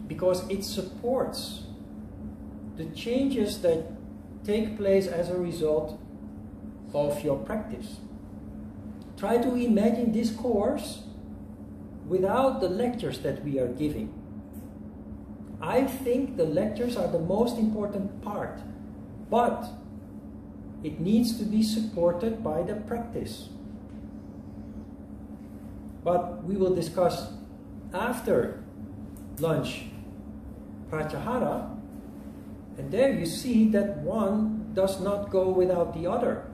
because it supports the changes that take place as a result of your practice. Try to imagine this course without the lectures that we are giving. I think the lectures are the most important part, but it needs to be supported by the practice. But we will discuss after lunch pratyahara, and there you see that one does not go without the other.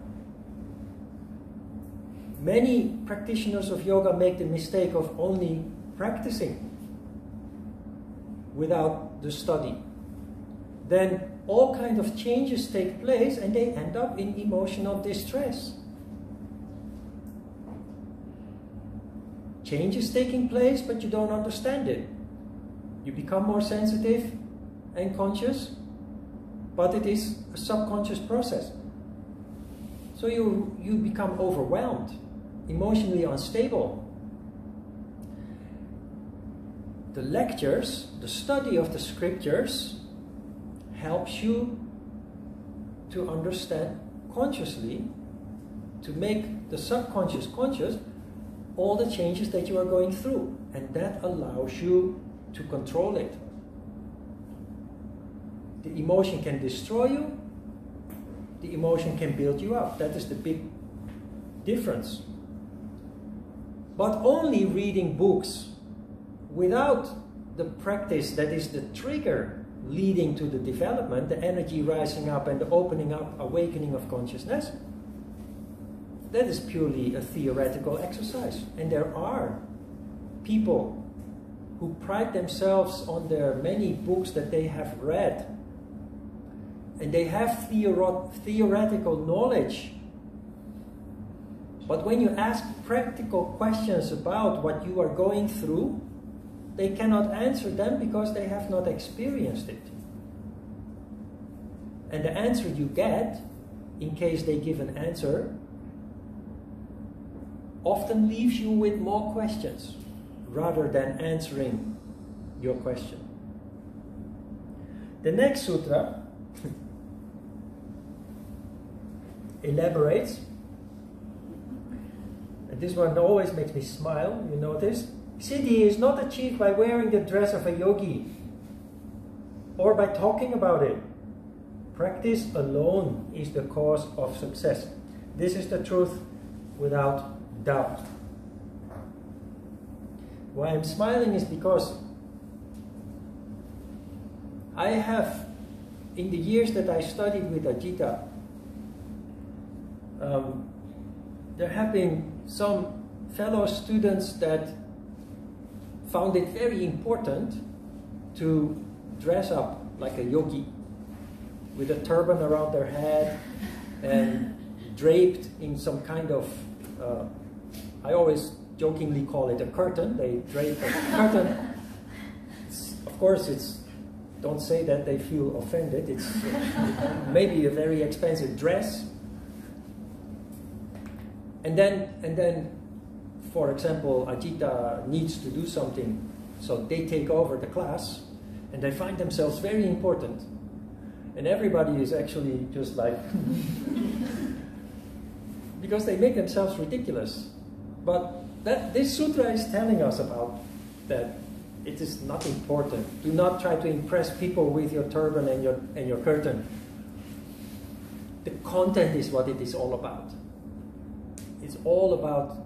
Many practitioners of yoga make the mistake of only practicing without the study. Then all kinds of changes take place and they end up in emotional distress. Change is taking place, but you don't understand it. You become more sensitive and conscious, but it is a subconscious process. So you become overwhelmed, emotionally unstable. The lectures, the study of the scriptures, helps you to understand consciously, to make the subconscious conscious, all the changes that you are going through, and that allows you to control it. The emotion can destroy you, the emotion can build you up. That is the big difference. But only reading books without the practice that is the trigger leading to the development, the energy rising up and the opening up, awakening of consciousness, that is purely a theoretical exercise. And there are people who pride themselves on their many books that they have read. And they have theoretical knowledge. But when you ask practical questions about what you are going through, they cannot answer them because they have not experienced it. And the answer you get, in case they give an answer, often leaves you with more questions rather than answering your question. The next sutra elaborates, and this one always makes me smile, you notice. Siddhi is not achieved by wearing the dress of a yogi or by talking about it. Practice alone is the cause of success. This is the truth without doubt. Why I'm smiling is because I have, in the years that I studied with Ajita, there have been some fellow students that found it very important to dress up like a yogi with a turban around their head and draped in some kind of, I always jokingly call it a curtain. They drape a curtain. Of course, don't say that they feel offended. It's maybe a very expensive dress. And then, for example, Ajita needs to do something, so they take over the class, and they find themselves very important. And everybody is actually just like, because they make themselves ridiculous. But this sutra is telling us about that it is not important. Do not try to impress people with your turban and your curtain. The content is what it is all about. It's all about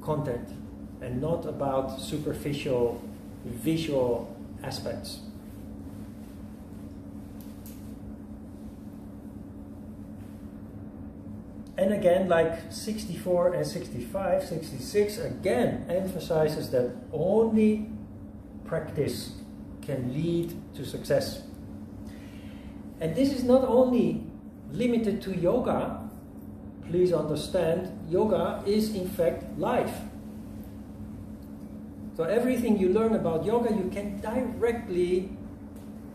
content and not about superficial visual aspects. And again, like 64 and 65, 66, again emphasizes that only practice can lead to success. And this is not only limited to yoga. please understand, yoga is in fact life. So everything you learn about yoga, you can directly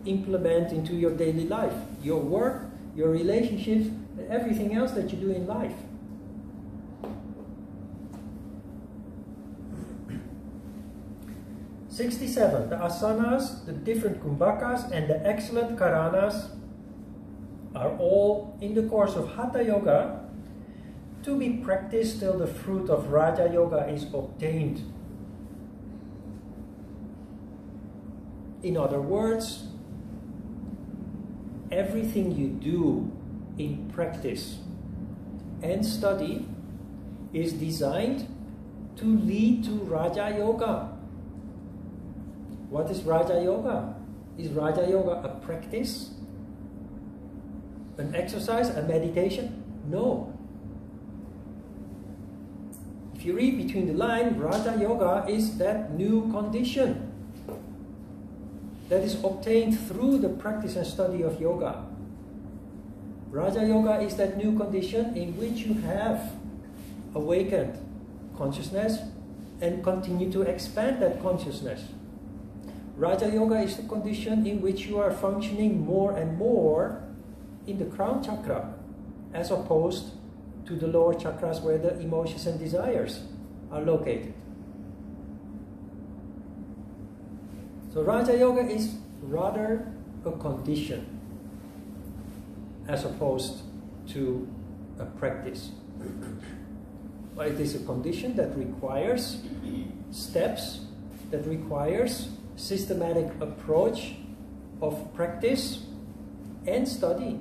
implement into your daily life. Your work, your relationships, and everything else that you do in life. '67. The asanas, the different kumbhakas, and the excellent karanas are all in the course of Hatha Yoga to be practiced till the fruit of Raja Yoga is obtained. In other words, everything you do in practice and study is designed to lead to Raja Yoga. What is Raja Yoga? Is Raja Yoga a practice? An exercise? A meditation? No. If you read between the lines, Raja Yoga is that new condition that is obtained through the practice and study of yoga. Raja Yoga is that new condition in which you have awakened consciousness and continue to expand that consciousness. Raja Yoga is the condition in which you are functioning more and more in the crown chakra, as opposed to the lower chakras where the emotions and desires are located. So Raja Yoga is rather a condition as opposed to a practice. But it is a condition that requires steps, that requires systematic approach of practice and study.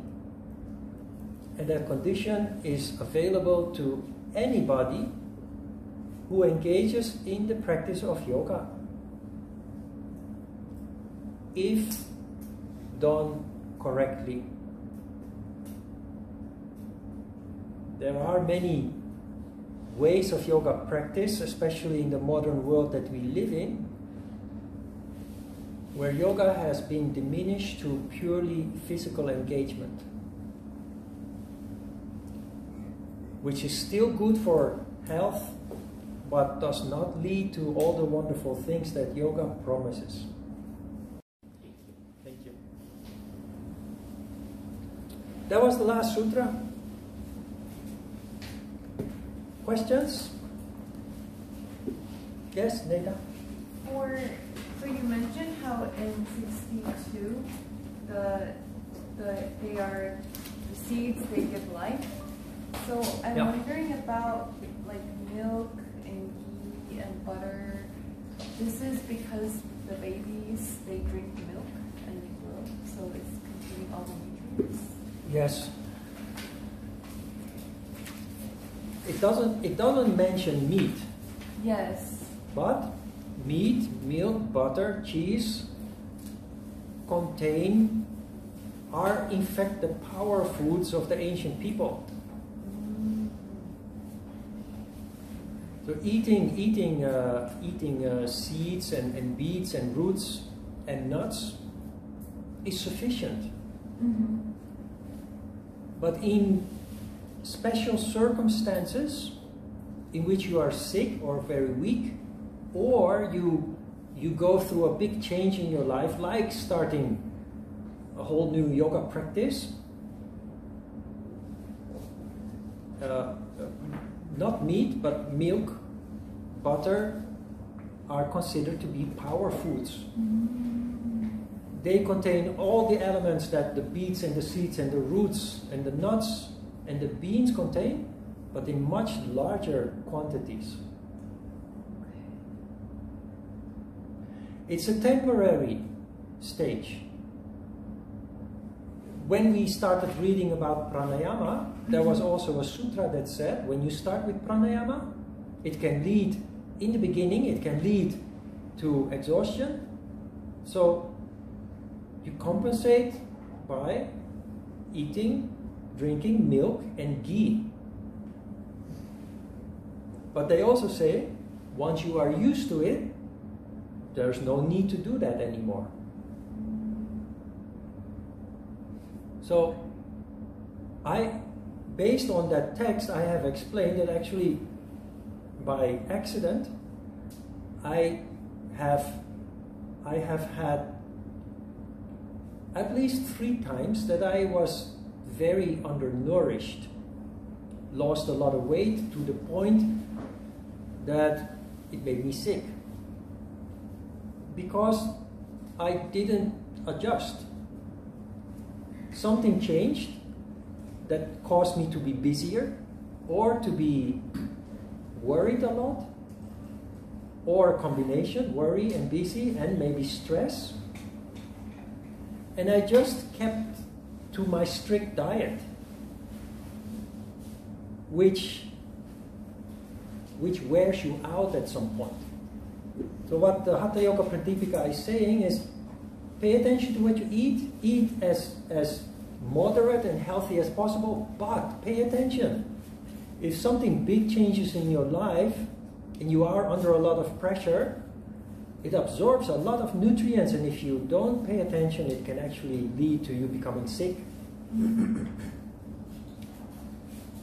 And that condition is available to anybody who engages in the practice of yoga, if done correctly. There are many ways of yoga practice, especially in the modern world that we live in, where yoga has been diminished to purely physical engagement, which is still good for health, but does not lead to all the wonderful things that yoga promises. Thank you. That was the last sutra. Questions? Yes, Neda? So you mentioned how in 62 they are the seeds, they give life. So I'm wondering about like milk and ghee and butter. This is because the babies, they drink milk and they grow, so it's containing all the nutrients. Yes. It doesn't mention meat. Yes. But meat, milk, butter, cheese are in fact the power foods of the ancient people. So eating seeds and beets and roots and nuts is sufficient. Mm-hmm. But in special circumstances in which you are sick or very weak, or you go through a big change in your life, like starting a whole new yoga practice, not meat, but milk, butter are considered to be power foods. They contain all the elements that the beets and the seeds and the roots and the nuts and the beans contain, but in much larger quantities. It's a temporary stage. When we started reading about pranayama, there was also a sutra that said when you start with pranayama, it can lead, in the beginning, it can lead to exhaustion. So you compensate by eating, drinking milk and ghee. But they also say, once you are used to it, there's no need to do that anymore. So I based on that text, I have explained that actually by accident, I have had at least 3 times that I was very undernourished, lost a lot of weight to the point that it made me sick because I didn't adjust. Something changed that caused me to be busier or to be worried a lot, or a combination, worry and busy and maybe stress. And I just kept to my strict diet, which wears you out at some point. So what the Hatha Yoga Pradipika is saying is, pay attention to what you eat as moderate and healthy as possible, but pay attention. If something big changes in your life and you are under a lot of pressure, it absorbs a lot of nutrients, and if you don't pay attention, it can actually lead to you becoming sick.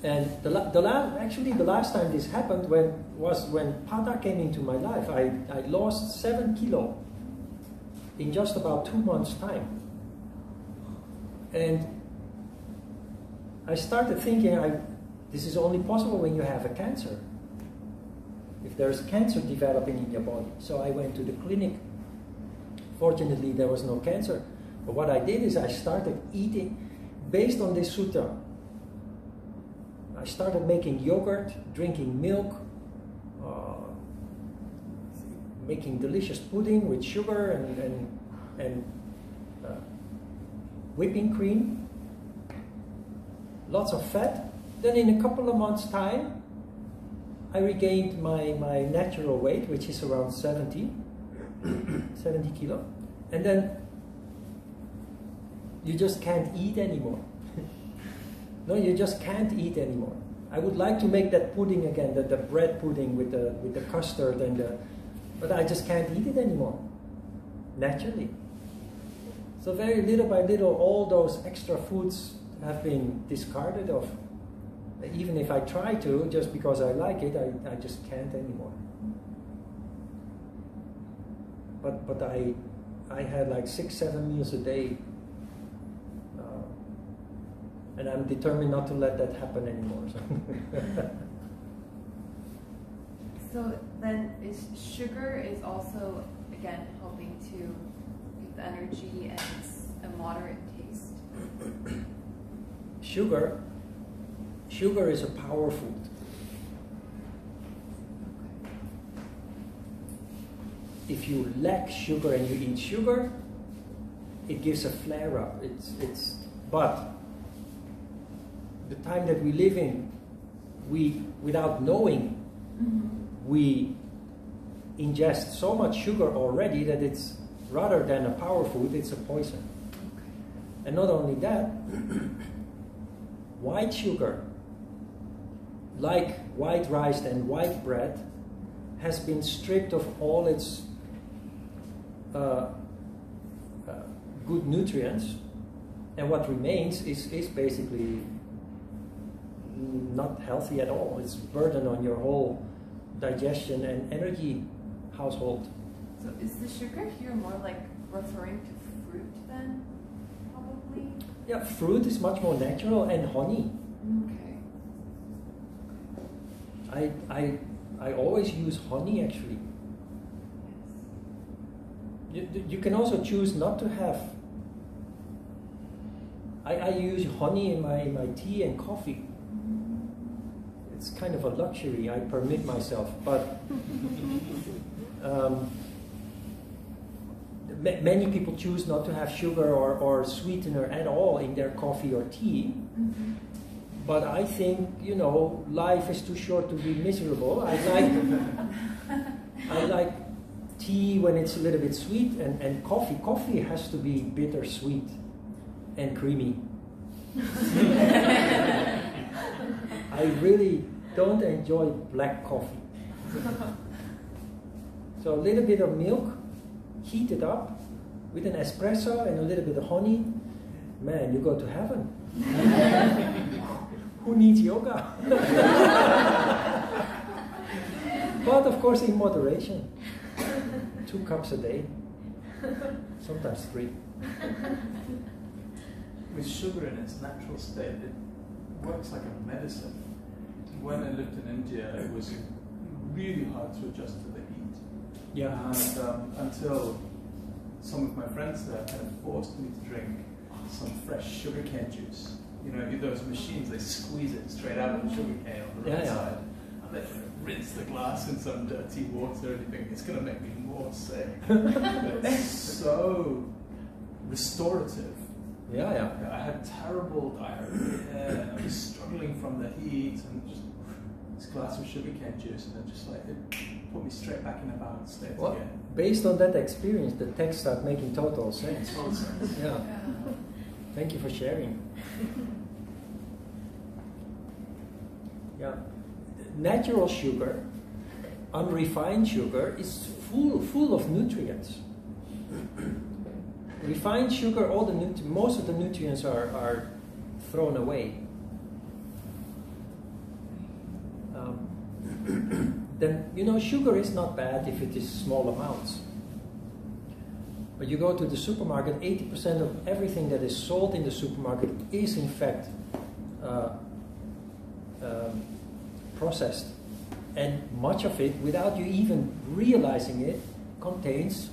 And the last time this happened was when Pada came into my life. I lost 7 kilo in just about 2 months' time. And I started thinking, this is only possible when you have a cancer. If there's cancer developing in your body. So I went to the clinic. Fortunately, there was no cancer. But what I did is I started eating based on this sutta. I started making yogurt, drinking milk, making delicious pudding with sugar and whipping cream, lots of fat. Then in a couple of months' time, I regained my natural weight, which is around 70 kilo. And then you just can't eat anymore. No, you just can't eat anymore. I would like to make that pudding again, the bread pudding with the custard but I just can't eat it anymore, naturally. So very little by little, all those extra foods have been discarded of. Even if I try to, just because I like it, I just can't anymore. But I had like 6-7 meals a day. And I'm determined not to let that happen anymore. So then sugar is also, again, helping to give the energy and a moderate taste? Sugar is a power food. If you lack sugar and you eat sugar, it gives a flare-up. But the time that we live in, without knowing, we ingest so much sugar already that it's, rather than a power food, it's a poison. And not only that, white sugar, like white rice and white bread, has been stripped of all its good nutrients, and what remains is basically not healthy at all. It's a burden on your whole digestion and energy household. So is the sugar here more like referring to fruit then, probably? Yeah, fruit is much more natural, and honey. Okay. I always use honey, actually. You can also choose not to have. I use honey in my tea and coffee. It's kind of a luxury I permit myself, but many people choose not to have sugar or sweetener at all in their coffee or tea. But I think, life is too short to be miserable. I like tea when it's a little bit sweet, and coffee. Coffee has to be bittersweet and creamy. I really don't enjoy black coffee. So a little bit of milk, heat it up with an espresso and a little bit of honey. Man, you go to heaven. Who needs yoga? But of course in moderation. 2 cups a day. Sometimes 3. With sugar in its natural state, it works like a medicine. When I lived in India, it was really hard to adjust to the heat. Yeah. And until some of my friends there kind of forced me to drink some fresh sugarcane juice. You know, those machines, they squeeze it straight out of the sugarcane on the roadside. And they rinse the glass in some dirty water and you think, it's going to make me more sick. But it's so restorative. Yeah. I had terrible diarrhea, I was struggling from the heat, and just this glass of sugarcane juice, and then just like it put me straight back in a balanced state again. Based on that experience, the text started making total sense. Total sense. Yeah. Thank you for sharing. Yeah. Natural sugar, unrefined sugar, is full of nutrients. Refined sugar, most of the nutrients are thrown away. Then, you know, sugar is not bad if it is small amounts. But you go to the supermarket, 80% of everything that is sold in the supermarket is in fact processed. And much of it, without you even realizing it, contains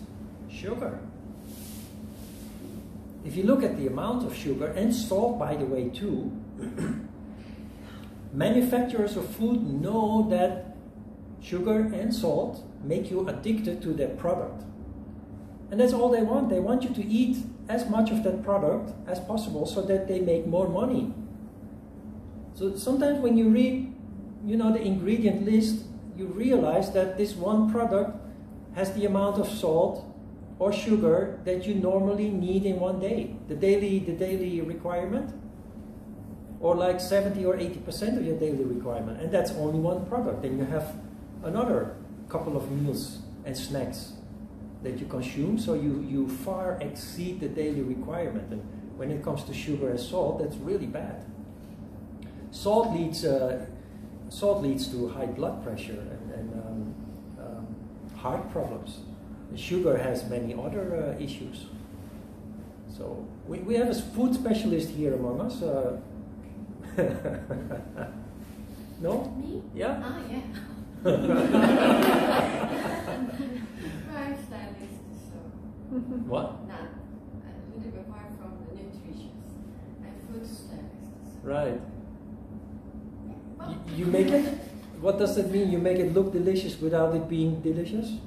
sugar. If you look at the amount of sugar, and salt by the way too, manufacturers of food know that sugar and salt make you addicted to their product. And that's all they want. They want you to eat as much of that product as possible so that they make more money. So sometimes when you read, you know, the ingredient list, you realize that this one product has the amount of salt or sugar that you normally need in one day, the daily requirement, or like 70 or 80% of your daily requirement, and that's only one product. Then you have another couple of meals and snacks that you consume, so you far exceed the daily requirement. And when it comes to sugar and salt, that's really bad. Salt leads to high blood pressure and heart problems. Sugar has many other issues. So we have a food specialist here among us. No? Me? Yeah? Ah, yeah. I'm stylist, so... What? Not a little bit apart from the nutritious. I'm food stylist. So. Right. You make it? What does that mean? You make it look delicious without it being delicious?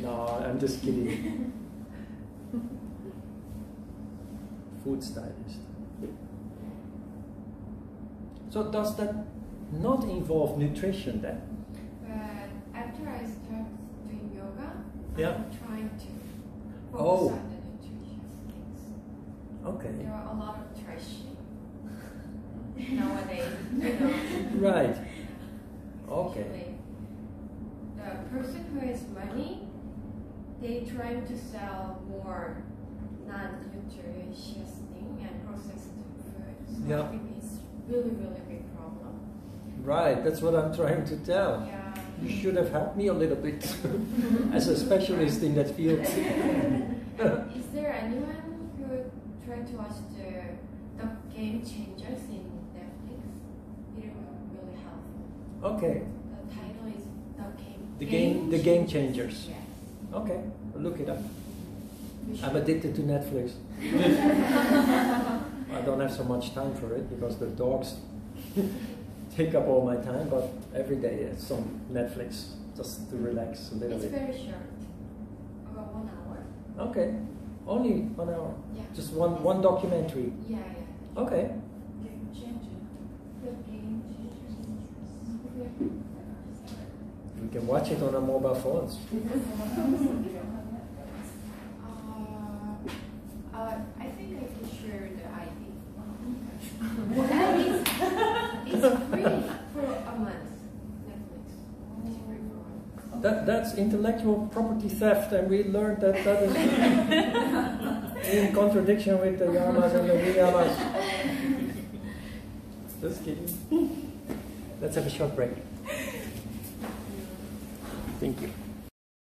No, I'm just kidding. Food stylist. So does that not involve nutrition then? But after I start doing yoga, Yeah. I'm trying to focus Oh. on the nutritious things. Okay. There are a lot of trashing nowadays, you know. Right. Okay. Especially the person who has money, they trying to sell more non-nutritious thing and processed food. So Yeah. I think it's really big problem. Right, that's what I'm trying to tell. Yeah. You should have helped me a little bit as a specialist in that field. Is there anyone who tried to watch the Game Changers in Netflix? It will really helpful. Okay. The title is The Game Changers. Yes. Okay, I'll look it up. You should. I'm addicted to Netflix. I don't have so much time for it because the dogs take up all my time, but every day it's some Netflix just to relax a little It's bit. very short, about 1 hour. Okay, only 1 hour. Yeah. Just one documentary. Yeah. Okay. Game changer. The Game Changers. We can watch it on our mobile phones. I think I can share the ID. And it's free for a month. Netflix. It's free for a month. That's intellectual property theft, and we learned that is in contradiction with the yamas and the niyamas. Just kidding. Let's have a short break. Thank you.